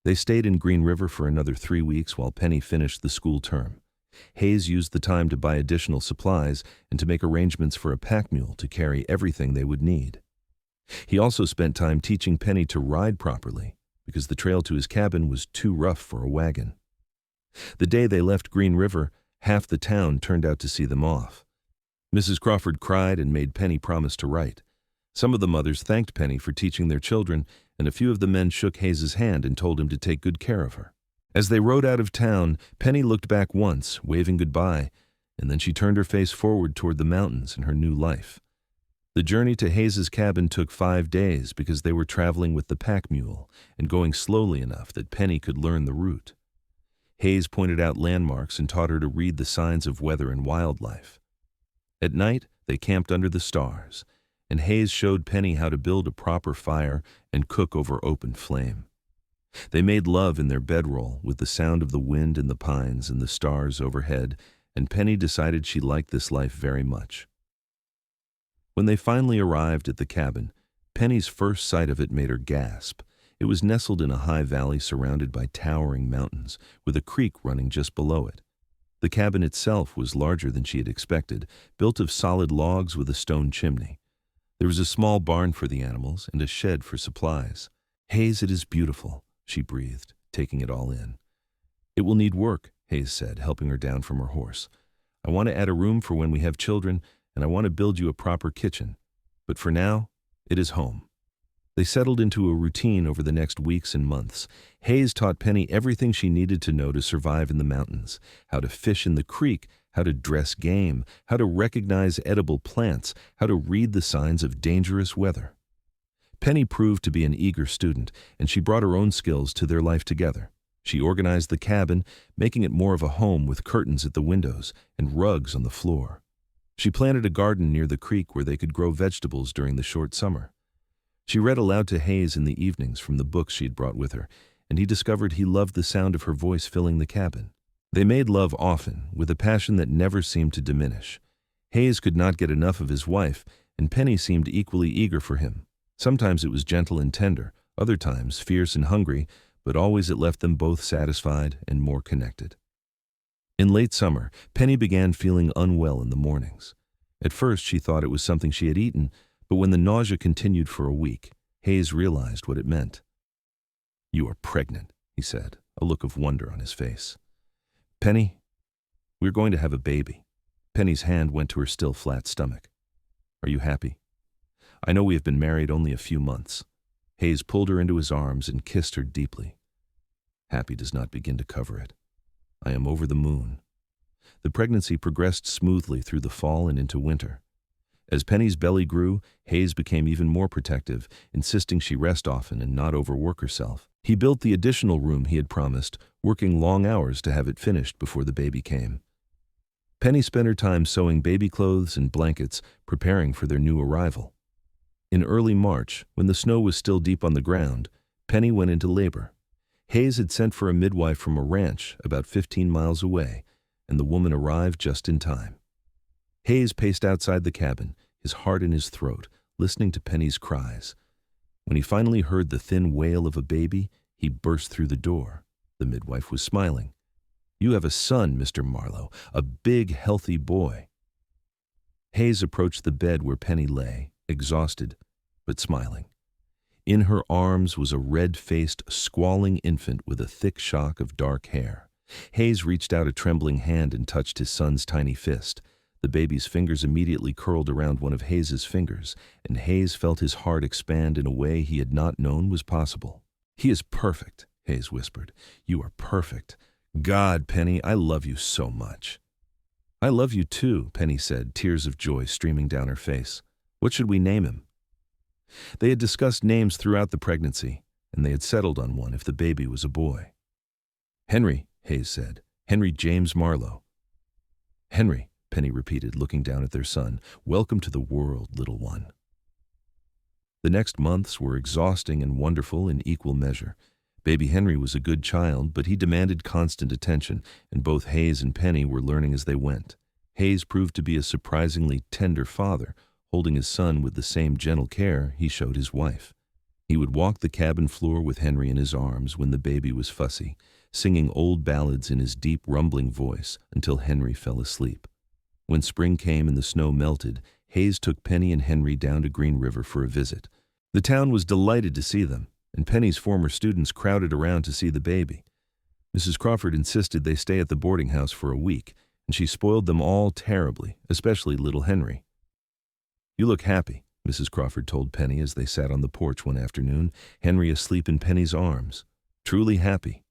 They stayed in Green River for another 3 weeks while Penny finished the school term. Hayes used the time to buy additional supplies and to make arrangements for a pack mule to carry everything they would need. He also spent time teaching Penny to ride properly, because the trail to his cabin was too rough for a wagon. The day they left Green River, half the town turned out to see them off. Mrs. Crawford cried and made Penny promise to write. Some of the mothers thanked Penny for teaching their children, and a few of the men shook Hayes's hand and told him to take good care of her. As they rode out of town, Penny looked back once, waving goodbye, and then she turned her face forward toward the mountains and her new life. The journey to Hayes's cabin took 5 days because they were traveling with the pack mule and going slowly enough that Penny could learn the route. Hayes pointed out landmarks and taught her to read the signs of weather and wildlife. At night, they camped under the stars, and Hayes showed Penny how to build a proper fire and cook over open flame. They made love in their bedroll with the sound of the wind in the pines and the stars overhead, and Penny decided she liked this life very much. When they finally arrived at the cabin, Penny's first sight of it made her gasp. It was nestled in a high valley surrounded by towering mountains, with a creek running just below it. The cabin itself was larger than she had expected, built of solid logs with a stone chimney. There was a small barn for the animals and a shed for supplies. "Hayes, it is beautiful," she breathed, taking it all in. "It will need work," Hayes said, helping her down from her horse. "I want to add a room for when we have children, and I want to build you a proper kitchen. But for now, it is home." They settled into a routine over the next weeks and months. Hayes taught Penny everything she needed to know to survive in the mountains: how to fish in the creek, how to dress game, how to recognize edible plants, how to read the signs of dangerous weather. Penny proved to be an eager student, and she brought her own skills to their life together. She organized the cabin, making it more of a home with curtains at the windows and rugs on the floor. She planted a garden near the creek where they could grow vegetables during the short summer. She read aloud to Hayes in the evenings from the books she had brought with her, and he discovered he loved the sound of her voice filling the cabin. They made love often, with a passion that never seemed to diminish. Hayes could not get enough of his wife, and Penny seemed equally eager for him. Sometimes it was gentle and tender, other times fierce and hungry, but always it left them both satisfied and more connected. In late summer, Penny began feeling unwell in the mornings. At first she thought it was something she had eaten, but when the nausea continued for a week, Hayes realized what it meant. "You are pregnant," he said, a look of wonder on his face. "Penny, we're going to have a baby." Penny's hand went to her still flat stomach. "Are you happy? I know we have been married only a few months." Hayes pulled her into his arms and kissed her deeply. "Happy does not begin to cover it. I am over the moon." The pregnancy progressed smoothly through the fall and into winter. As Penny's belly grew, Hayes became even more protective, insisting she rest often and not overwork herself. He built the additional room he had promised, working long hours to have it finished before the baby came. Penny spent her time sewing baby clothes and blankets, preparing for their new arrival. In early March, when the snow was still deep on the ground, Penny went into labor. Hayes had sent for a midwife from a ranch about 15 miles away, and the woman arrived just in time. Hayes paced outside the cabin, his heart in his throat, listening to Penny's cries. When he finally heard the thin wail of a baby, he burst through the door. The midwife was smiling. "You have a son, Mr. Marlowe, a big, healthy boy." Hayes approached the bed where Penny lay, exhausted but smiling. In her arms was a red-faced, squalling infant with a thick shock of dark hair. Hayes reached out a trembling hand and touched his son's tiny fist. The baby's fingers immediately curled around one of Hayes's fingers, and Hayes felt his heart expand in a way he had not known was possible. "He is perfect," Hayes whispered. "You are perfect. God, Penny, I love you so much." "I love you too," Penny said, tears of joy streaming down her face. "What should we name him?" They had discussed names throughout the pregnancy, and they had settled on one if the baby was a boy. "Henry," Hayes said. "Henry James Marlowe." "Henry," Penny repeated, looking down at their son. "Welcome to the world, little one." The next months were exhausting and wonderful in equal measure. Baby Henry was a good child, but he demanded constant attention, and both Hayes and Penny were learning as they went. Hayes proved to be a surprisingly tender father, holding his son with the same gentle care he showed his wife. He would walk the cabin floor with Henry in his arms when the baby was fussy, singing old ballads in his deep, rumbling voice until Henry fell asleep. When spring came and the snow melted, Hayes took Penny and Henry down to Green River for a visit. The town was delighted to see them, and Penny's former students crowded around to see the baby. Mrs. Crawford insisted they stay at the boarding house for a week, and she spoiled them all terribly, especially little Henry. "You look happy," Mrs. Crawford told Penny as they sat on the porch one afternoon, Henry asleep in Penny's arms. "Truly happy."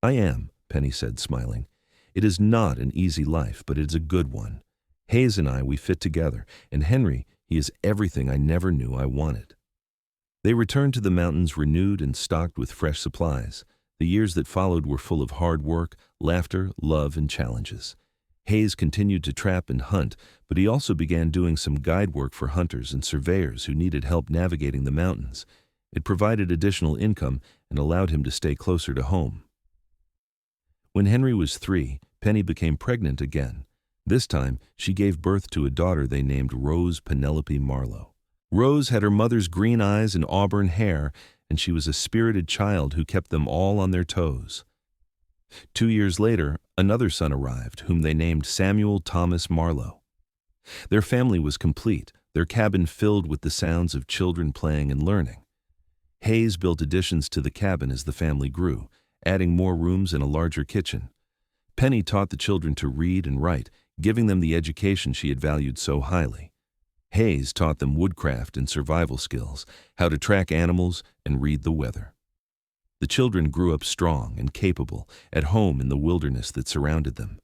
"I am," Penny said, smiling. "It is not an easy life, but it is a good one. Hayes and I, we fit together, and Henry, he is everything I never knew I wanted." They returned to the mountains renewed and stocked with fresh supplies. The years that followed were full of hard work, laughter, love, and challenges. Hayes continued to trap and hunt, but he also began doing some guide work for hunters and surveyors who needed help navigating the mountains. It provided additional income and allowed him to stay closer to home. When Henry was 3, Penny became pregnant again. This time, she gave birth to a daughter they named Rose Penelope Marlowe. Rose had her mother's green eyes and auburn hair, and she was a spirited child who kept them all on their toes. 2 years later, another son arrived, whom they named Samuel Thomas Marlowe. Their family was complete, their cabin filled with the sounds of children playing and learning. Hayes built additions to the cabin as the family grew, adding more rooms and a larger kitchen. Penny taught the children to read and write, giving them the education she had valued so highly. Hayes taught them woodcraft and survival skills, how to track animals and read the weather. The children grew up strong and capable, at home in the wilderness that surrounded them.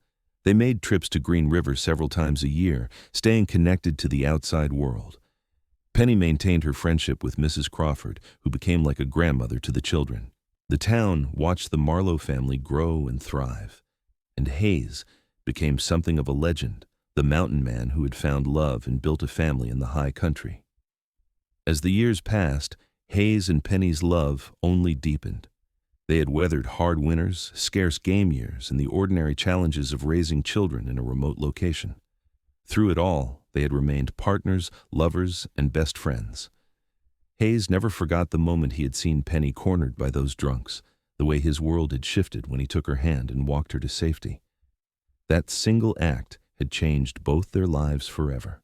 They made trips to Green River several times a year, staying connected to the outside world. Penny maintained her friendship with Mrs. Crawford, who became like a grandmother to the children. The town watched the Marlowe family grow and thrive. And Hayes became something of a legend, the mountain man who had found love and built a family in the high country. As the years passed, Hayes and Penny's love only deepened. They had weathered hard winters, scarce game years, and the ordinary challenges of raising children in a remote location. Through it all, they had remained partners, lovers, and best friends. Hayes never forgot the moment he had seen Penny cornered by those drunks, the way his world had shifted when he took her hand and walked her to safety. That single act had changed both their lives forever.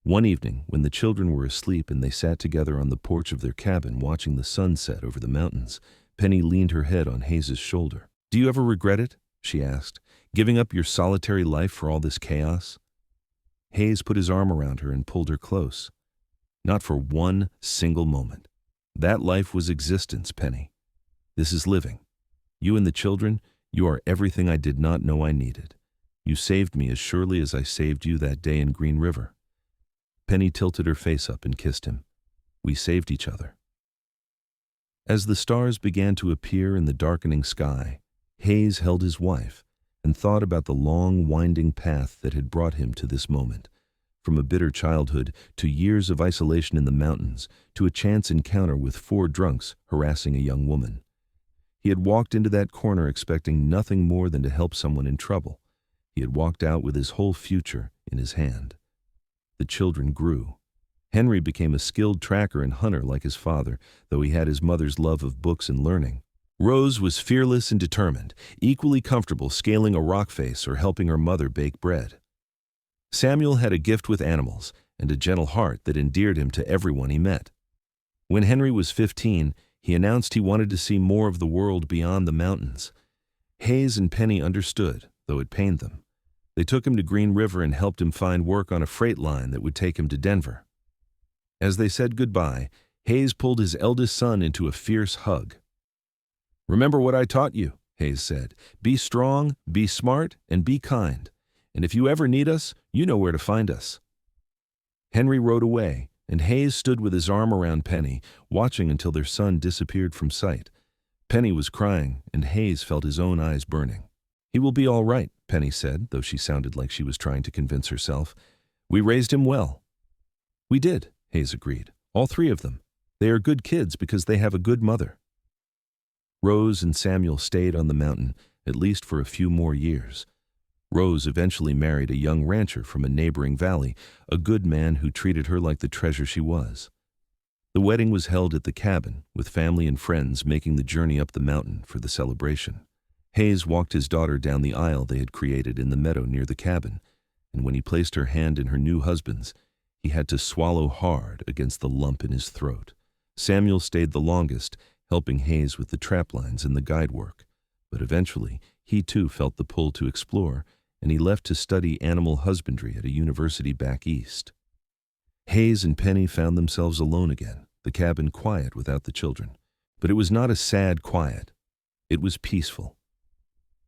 One evening, when the children were asleep and they sat together on the porch of their cabin watching the sun set over the mountains, Penny leaned her head on Hayes's shoulder. "Do you ever regret it?" she asked, "giving up your solitary life for all this chaos?" Hayes put his arm around her and pulled her close. "Not for one single moment. That life was existence, Penny. This is living. You and the children, you are everything I did not know I needed. You saved me as surely as I saved you that day in Green River." Penny tilted her face up and kissed him. "We saved each other." As the stars began to appear in the darkening sky, Hayes held his wife and thought about the long, winding path that had brought him to this moment, from a bitter childhood to years of isolation in the mountains to a chance encounter with 4 drunks harassing a young woman. He had walked into that corner expecting nothing more than to help someone in trouble, He had walked out with his whole future in his hand. The children grew. Henry became a skilled tracker and hunter like his father, though he had his mother's love of books and learning. Rose was fearless and determined, equally comfortable scaling a rock face or helping her mother bake bread. Samuel had a gift with animals and a gentle heart that endeared him to everyone he met. When Henry was 15, he announced he wanted to see more of the world beyond the mountains. Hayes and Penny understood, though it pained them. They took him to Green River and helped him find work on a freight line that would take him to Denver. As they said goodbye, Hayes pulled his eldest son into a fierce hug. "Remember what I taught you," Hayes said. "Be strong, be smart, and be kind. And if you ever need us, you know where to find us." Henry rode away, and Hayes stood with his arm around Penny, watching until their son disappeared from sight. Penny was crying, and Hayes felt his own eyes burning. "He will be all right," Penny said, though she sounded like she was trying to convince herself. "We raised him well." "We did," Hayes agreed. "All three of them. They are good kids because they have a good mother." Rose and Samuel stayed on the mountain, at least for a few more years. Rose eventually married a young rancher from a neighboring valley, a good man who treated her like the treasure she was. The wedding was held at the cabin, with family and friends making the journey up the mountain for the celebration. Hayes walked his daughter down the aisle they had created in the meadow near the cabin, and when he placed her hand in her new husband's, he had to swallow hard against the lump in his throat. Samuel stayed the longest, helping Hayes with the trap lines and the guide work, but eventually he too felt the pull to explore, and he left to study animal husbandry at a university back east. Hayes and Penny found themselves alone again, the cabin quiet without the children. But it was not a sad quiet. It was peaceful.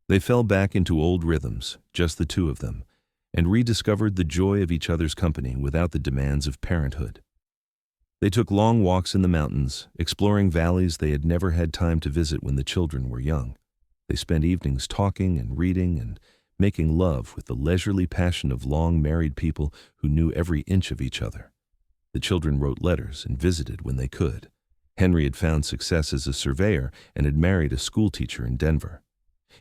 They fell back into old rhythms, just the two of them, and rediscovered the joy of each other's company without the demands of parenthood. They took long walks in the mountains, exploring valleys they had never had time to visit when the children were young. They spent evenings talking and reading and making love with the leisurely passion of long married people who knew every inch of each other. The children wrote letters and visited when they could. Henry had found success as a surveyor and had married a schoolteacher in Denver.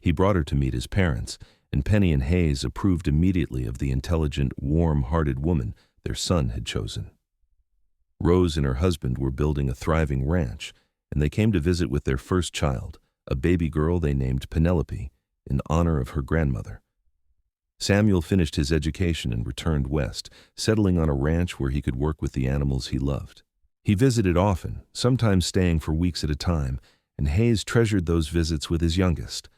He brought her to meet his parents, and Penny and Hayes approved immediately of the intelligent, warm-hearted woman their son had chosen. Rose and her husband were building a thriving ranch, and they came to visit with their first child, a baby girl they named Penelope, in honor of her grandmother. Samuel finished his education and returned west, settling on a ranch where he could work with the animals he loved. He visited often, sometimes staying for weeks at a time, and Hayes treasured those visits with his youngest.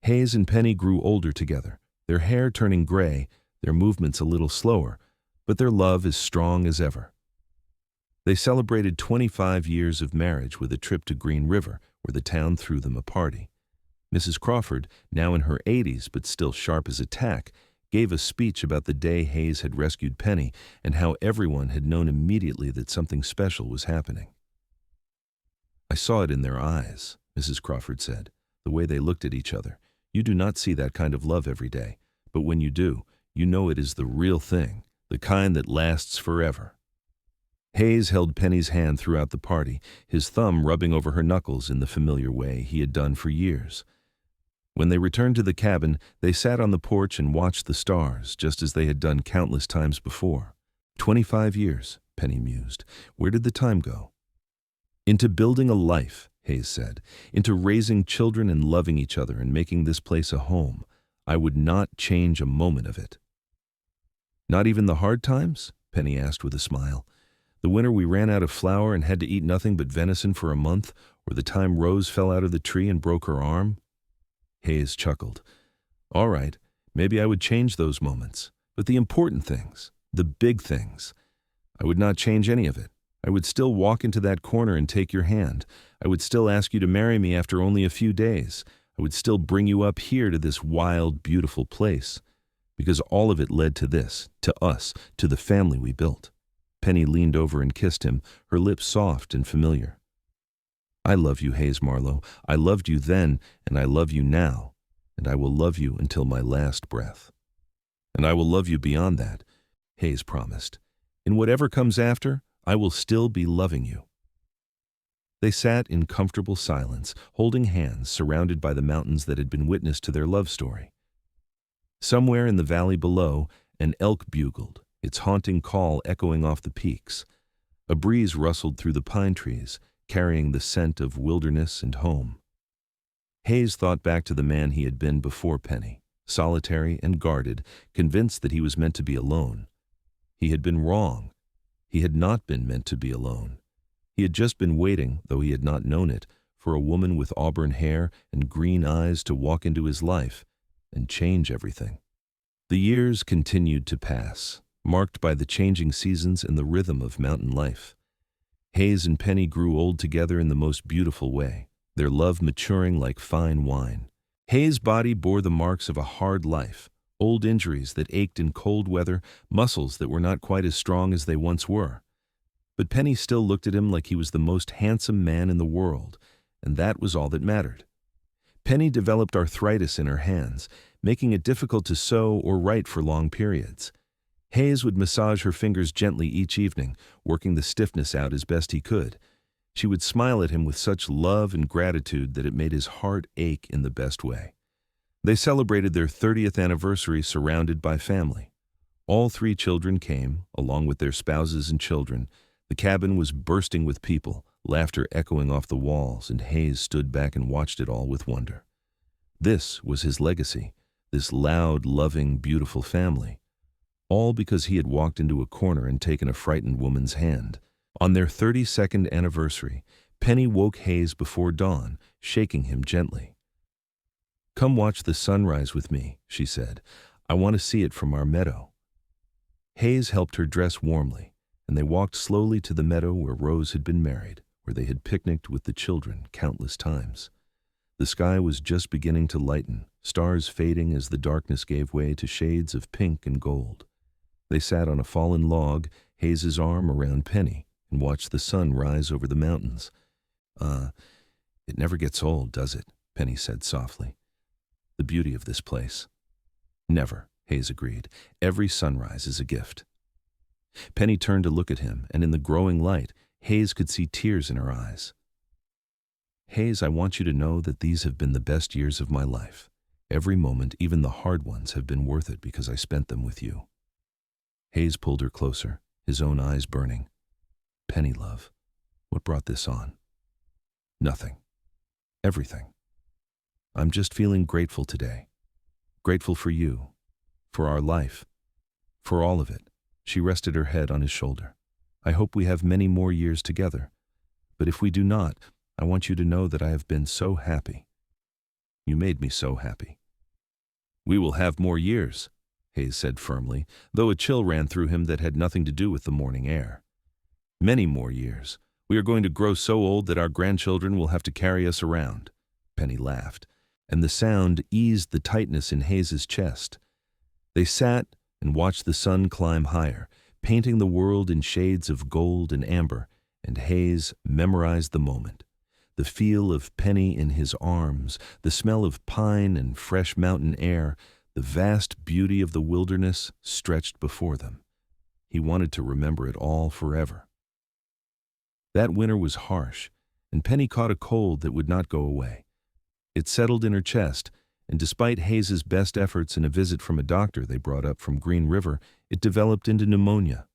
Hayes and Penny grew older together, their hair turning gray, their movements a little slower, but their love as strong as ever. They celebrated 25 years of marriage with a trip to Green River, where the town threw them a party. Mrs. Crawford, now in her 80s but still sharp as a tack, gave a speech about the day Hayes had rescued Penny and how everyone had known immediately that something special was happening. "I saw it in their eyes," Mrs. Crawford said, "the way they looked at each other. You do not see that kind of love every day, but when you do, you know it is the real thing, the kind that lasts forever." Hayes held Penny's hand throughout the party, his thumb rubbing over her knuckles in the familiar way he had done for years. When they returned to the cabin, they sat on the porch and watched the stars, just as they had done countless times before. 25 years, Penny mused. Where did the time go? "Into building a life," Hayes said, "into raising children and loving each other and making this place a home. I would not change a moment of it." "Not even the hard times?" Penny asked with a smile. "The winter we ran out of flour and had to eat nothing but venison for a month, or the time Rose fell out of the tree and broke her arm?" Hayes chuckled. "All right, maybe I would change those moments. But the important things, the big things, I would not change any of it. I would still walk into that corner and take your hand. I would still ask you to marry me after only a few days. I would still bring you up here to this wild, beautiful place. Because all of it led to this, to us, to the family we built." Penny leaned over and kissed him, her lips soft and familiar. "I love you, Hayes Marlowe. I loved you then, and I love you now, and I will love you until my last breath." "And I will love you beyond that," Hayes promised. "In whatever comes after, I will still be loving you." They sat in comfortable silence, holding hands, surrounded by the mountains that had been witness to their love story. Somewhere in the valley below, an elk bugled, its haunting call echoing off the peaks. A breeze rustled through the pine trees, carrying the scent of wilderness and home. Hayes thought back to the man he had been before Penny, solitary and guarded, convinced that he was meant to be alone. He had been wrong. He had not been meant to be alone. He had just been waiting, though he had not known it, for a woman with auburn hair and green eyes to walk into his life and change everything. The years continued to pass, marked by the changing seasons and the rhythm of mountain life. Hayes and Penny grew old together in the most beautiful way, their love maturing like fine wine. Hayes' body bore the marks of a hard life, old injuries that ached in cold weather, muscles that were not quite as strong as they once were. But Penny still looked at him like he was the most handsome man in the world, and that was all that mattered. Penny developed arthritis in her hands, making it difficult to sew or write for long periods. Hayes would massage her fingers gently each evening, working the stiffness out as best he could. She would smile at him with such love and gratitude that it made his heart ache in the best way. They celebrated their 30th anniversary surrounded by family. All 3 children came, along with their spouses and children. The cabin was bursting with people, laughter echoing off the walls, and Hayes stood back and watched it all with wonder. This was his legacy, this loud, loving, beautiful family. All because he had walked into a corner and taken a frightened woman's hand. On their 32nd anniversary, Penny woke Hayes before dawn, shaking him gently. "Come watch the sunrise with me," she said. "I want to see it from our meadow." Hayes helped her dress warmly, and they walked slowly to the meadow where Rose had been married, where they had picnicked with the children countless times. The sky was just beginning to lighten, stars fading as the darkness gave way to shades of pink and gold. They sat on a fallen log, Hayes' arm around Penny, and watched the sun rise over the mountains. It never gets old, does it?" Penny said softly. "The beauty of this place." "Never," Hayes agreed. "Every sunrise is a gift." Penny turned to look at him, and in the growing light, Hayes could see tears in her eyes. "Hayes, I want you to know that these have been the best years of my life. Every moment, even the hard ones, have been worth it because I spent them with you." Hayes pulled her closer, his own eyes burning. "Penny, love, what brought this on?" "Nothing. Everything. I'm just feeling grateful today. Grateful for you, for our life, for all of it." She rested her head on his shoulder. "I hope we have many more years together. But if we do not, I want you to know that I have been so happy. You made me so happy." "We will have more years," Hayes said firmly, though a chill ran through him that had nothing to do with the morning air. "Many more years. We are going to grow so old that our grandchildren will have to carry us around." Penny laughed, and the sound eased the tightness in Hayes' chest. They sat and watched the sun climb higher, painting the world in shades of gold and amber, and Hayes memorized the moment. The feel of Penny in his arms, the smell of pine and fresh mountain air, the vast beauty of the wilderness stretched before them. He wanted to remember it all forever. That winter was harsh, and Penny caught a cold that would not go away. It settled in her chest, and despite Hayes' best efforts and a visit from a doctor they brought up from Green River, it developed into pneumonia.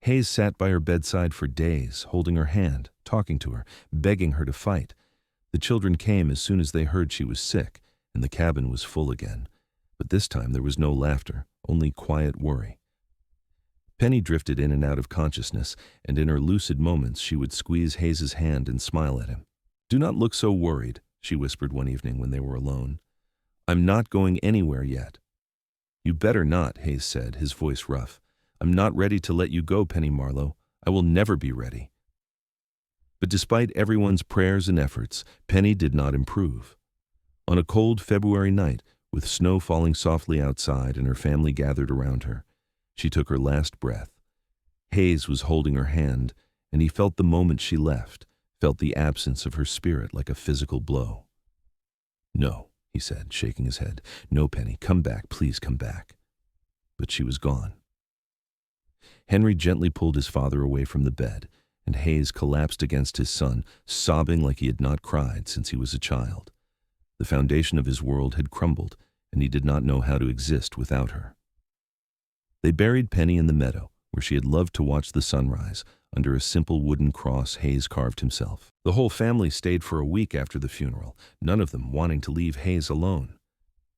Hayes sat by her bedside for days, holding her hand, talking to her, begging her to fight. The children came as soon as they heard she was sick, and the cabin was full again. But this time there was no laughter, only quiet worry. Penny drifted in and out of consciousness, and in her lucid moments she would squeeze Hayes' hand and smile at him. "Do not look so worried," she whispered one evening when they were alone. "I'm not going anywhere yet." "You better not," Hayes said, his voice rough. "I'm not ready to let you go, Penny Marlowe. I will never be ready." But despite everyone's prayers and efforts, Penny did not improve. On a cold February night, with snow falling softly outside and her family gathered around her, she took her last breath. Hayes was holding her hand, and he felt the moment she left, felt the absence of her spirit like a physical blow. "No," he said, shaking his head. "No, Penny, come back, please come back." But she was gone. Henry gently pulled his father away from the bed, and Hayes collapsed against his son, sobbing like he had not cried since he was a child. The foundation of his world had crumbled, and he did not know how to exist without her. They buried Penny in the meadow, where she had loved to watch the sunrise, under a simple wooden cross Hayes carved himself. The whole family stayed for a week after the funeral, none of them wanting to leave Hayes alone.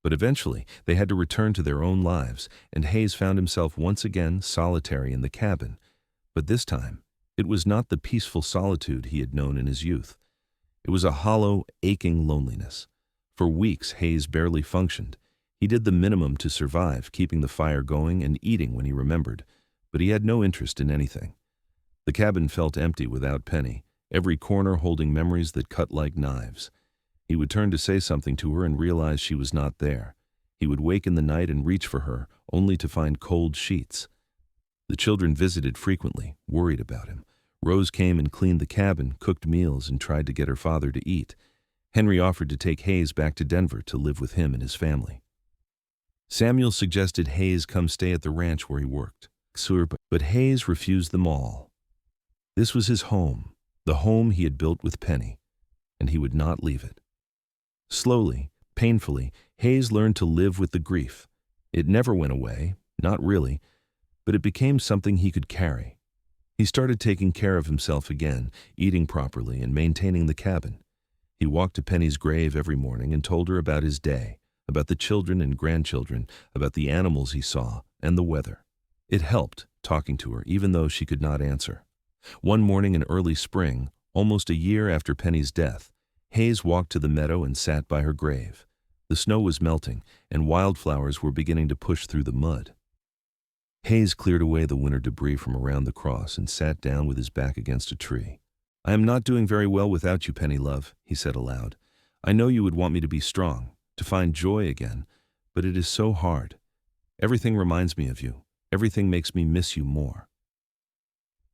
But eventually, they had to return to their own lives, and Hayes found himself once again solitary in the cabin. But this time, it was not the peaceful solitude he had known in his youth. It was a hollow, aching loneliness. For weeks, Hayes barely functioned. He did the minimum to survive, keeping the fire going and eating when he remembered, but he had no interest in anything. The cabin felt empty without Penny, every corner holding memories that cut like knives. He would turn to say something to her and realize she was not there. He would wake in the night and reach for her, only to find cold sheets. The children visited frequently, worried about him. Rose came and cleaned the cabin, cooked meals, and tried to get her father to eat. Henry offered to take Hayes back to Denver to live with him and his family. Samuel suggested Hayes come stay at the ranch where he worked, but Hayes refused them all. This was his home, the home he had built with Penny, and he would not leave it. Slowly, painfully, Hayes learned to live with the grief. It never went away, not really, but it became something he could carry. He started taking care of himself again, eating properly and maintaining the cabin. He walked to Penny's grave every morning and told her about his day, about the children and grandchildren, about the animals he saw, and the weather. It helped, talking to her, even though she could not answer. One morning in early spring, almost a year after Penny's death, Hayes walked to the meadow and sat by her grave. The snow was melting, and wildflowers were beginning to push through the mud. Hayes cleared away the winter debris from around the cross and sat down with his back against a tree. "I am not doing very well without you, Penny, love," he said aloud. "I know you would want me to be strong, to find joy again, but it is so hard. Everything reminds me of you. Everything makes me miss you more."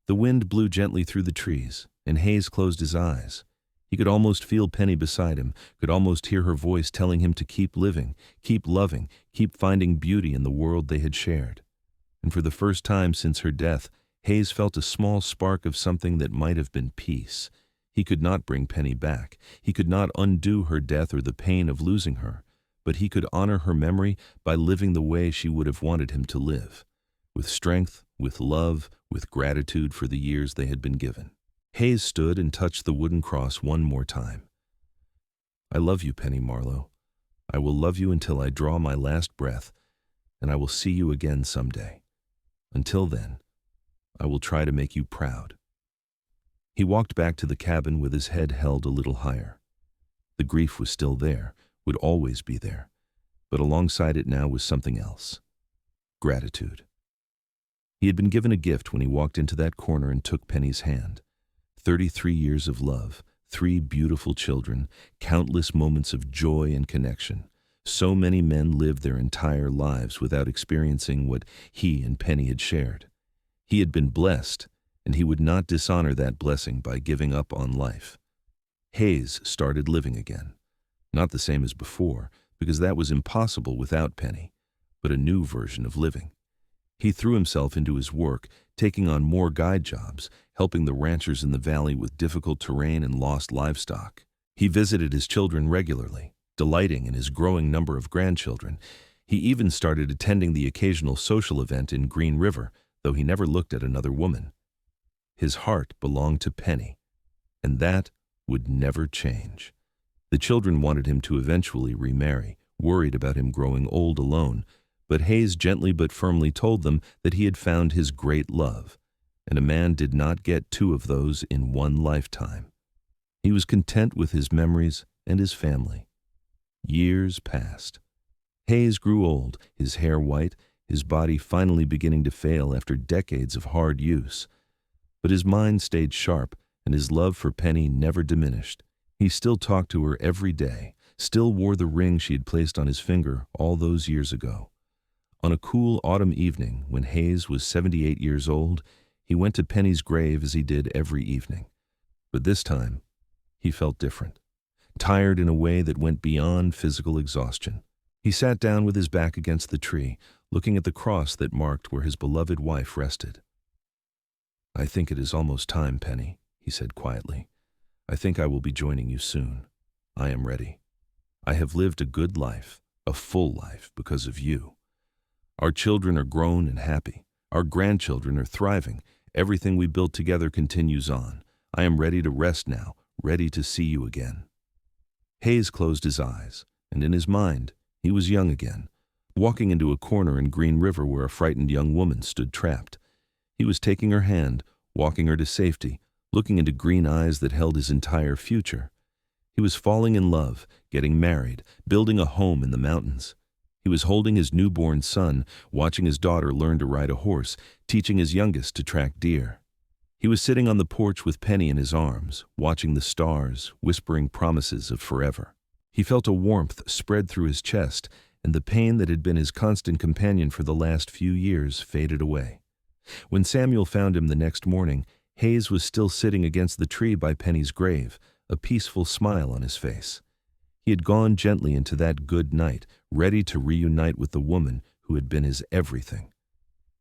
The wind blew gently through the trees, and Hayes closed his eyes. He could almost feel Penny beside him, could almost hear her voice telling him to keep living, keep loving, keep finding beauty in the world they had shared. And for the first time since her death, Hayes felt a small spark of something that might have been peace. He could not bring Penny back. He could not undo her death or the pain of losing her, but he could honor her memory by living the way she would have wanted him to live, with strength, with love, with gratitude for the years they had been given. Hayes stood and touched the wooden cross one more time. "I love you, Penny Marlowe. I will love you until I draw my last breath, and I will see you again someday. Until then, I will try to make you proud." He walked back to the cabin with his head held a little higher. The grief was still there, would always be there, but alongside it now was something else: gratitude. He had been given a gift when he walked into that corner and took Penny's hand. 33 years of love, 3 beautiful children, countless moments of joy and connection. So many men lived their entire lives without experiencing what he and Penny had shared. He had been blessed, and he would not dishonor that blessing by giving up on life. Hayes started living again. Not the same as before, because that was impossible without Penny, but a new version of living. He threw himself into his work, taking on more guide jobs, helping the ranchers in the valley with difficult terrain and lost livestock. He visited his children regularly, delighting in his growing number of grandchildren. He even started attending the occasional social event in Green River, though he never looked at another woman. His heart belonged to Penny, and that would never change. The children wanted him to eventually remarry, worried about him growing old alone, but Hayes gently but firmly told them that he had found his great love, and a man did not get 2 of those in one lifetime. He was content with his memories and his family. Years passed. Hayes grew old, his hair white, his body finally beginning to fail after decades of hard use. But his mind stayed sharp, and his love for Penny never diminished. He still talked to her every day, still wore the ring she had placed on his finger all those years ago. On a cool autumn evening, when Hayes was 78 years old, he went to Penny's grave as he did every evening. But this time, he felt different, tired in a way that went beyond physical exhaustion. He sat down with his back against the tree, looking at the cross that marked where his beloved wife rested. "I think it is almost time, Penny," he said quietly. "I think I will be joining you soon. I am ready. I have lived a good life, a full life because of you. Our children are grown and happy. Our grandchildren are thriving. Everything we built together continues on. I am ready to rest now, ready to see you again." Hayes closed his eyes, and in his mind, he was young again, walking into a corner in Green River where a frightened young woman stood trapped. He was taking her hand, walking her to safety, looking into green eyes that held his entire future. He was falling in love, getting married, building a home in the mountains. He was holding his newborn son, watching his daughter learn to ride a horse, teaching his youngest to track deer. He was sitting on the porch with Penny in his arms, watching the stars, whispering promises of forever. He felt a warmth spread through his chest, and the pain that had been his constant companion for the last few years faded away. When Samuel found him the next morning, Hayes was still sitting against the tree by Penny's grave, a peaceful smile on his face. He had gone gently into that good night, ready to reunite with the woman who had been his everything.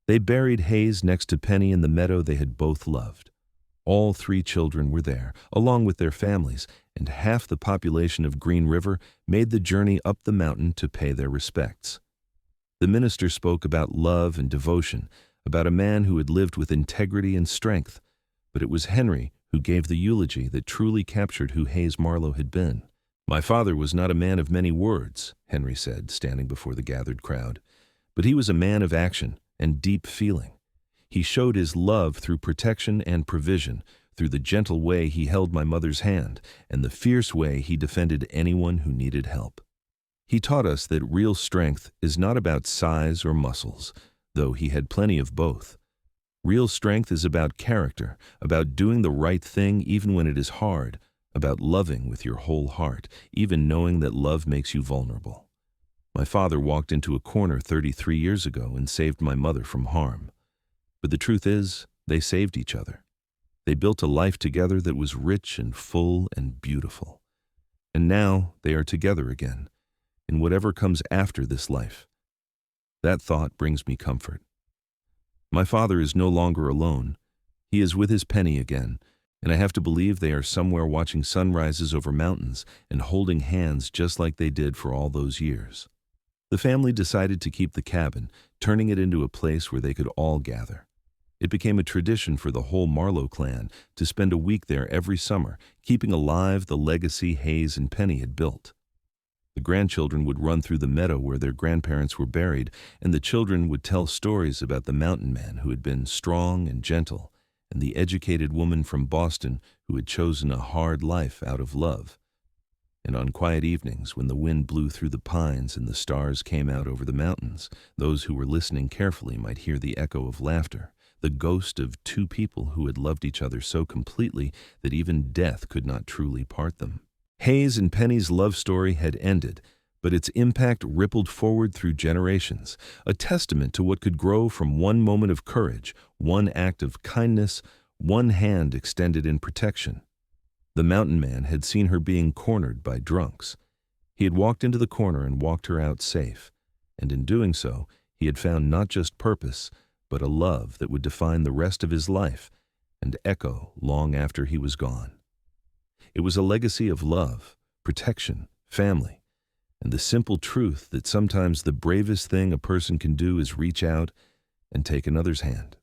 They buried Hayes next to Penny in the meadow they had both loved. All 3 children were there, along with their families, and half the population of Green River made the journey up the mountain to pay their respects. The minister spoke about love and devotion, about a man who had lived with integrity and strength, but it was Henry who gave the eulogy that truly captured who Hayes Marlowe had been. "My father was not a man of many words," Henry said, standing before the gathered crowd, "but he was a man of action and deep feeling. He showed his love through protection and provision, through the gentle way he held my mother's hand, and the fierce way he defended anyone who needed help. He taught us that real strength is not about size or muscles, though he had plenty of both. Real strength is about character, about doing the right thing even when it is hard, about loving with your whole heart, even knowing that love makes you vulnerable. My father walked into a corner 33 years ago and saved my mother from harm. But the truth is, they saved each other. They built a life together that was rich and full and beautiful. And now they are together again, in whatever comes after this life. That thought brings me comfort. My father is no longer alone. He is with his Penny again, and I have to believe they are somewhere watching sunrises over mountains and holding hands just like they did for all those years." The family decided to keep the cabin, turning it into a place where they could all gather. It became a tradition for the whole Marlowe clan to spend a week there every summer, keeping alive the legacy Hayes and Penny had built. The grandchildren would run through the meadow where their grandparents were buried, and the children would tell stories about the mountain man who had been strong and gentle, and the educated woman from Boston who had chosen a hard life out of love. And on quiet evenings, when the wind blew through the pines and the stars came out over the mountains, those who were listening carefully might hear the echo of laughter, the ghost of 2 people who had loved each other so completely that even death could not truly part them. Hayes and Penny's love story had ended, but its impact rippled forward through generations, a testament to what could grow from one moment of courage, one act of kindness, one hand extended in protection. The mountain man had seen her being cornered by drunks. He had walked into the corner and walked her out safe, and in doing so, he had found not just purpose, but a love that would define the rest of his life and echo long after he was gone. It was a legacy of love, protection, family, and the simple truth that sometimes the bravest thing a person can do is reach out and take another's hand.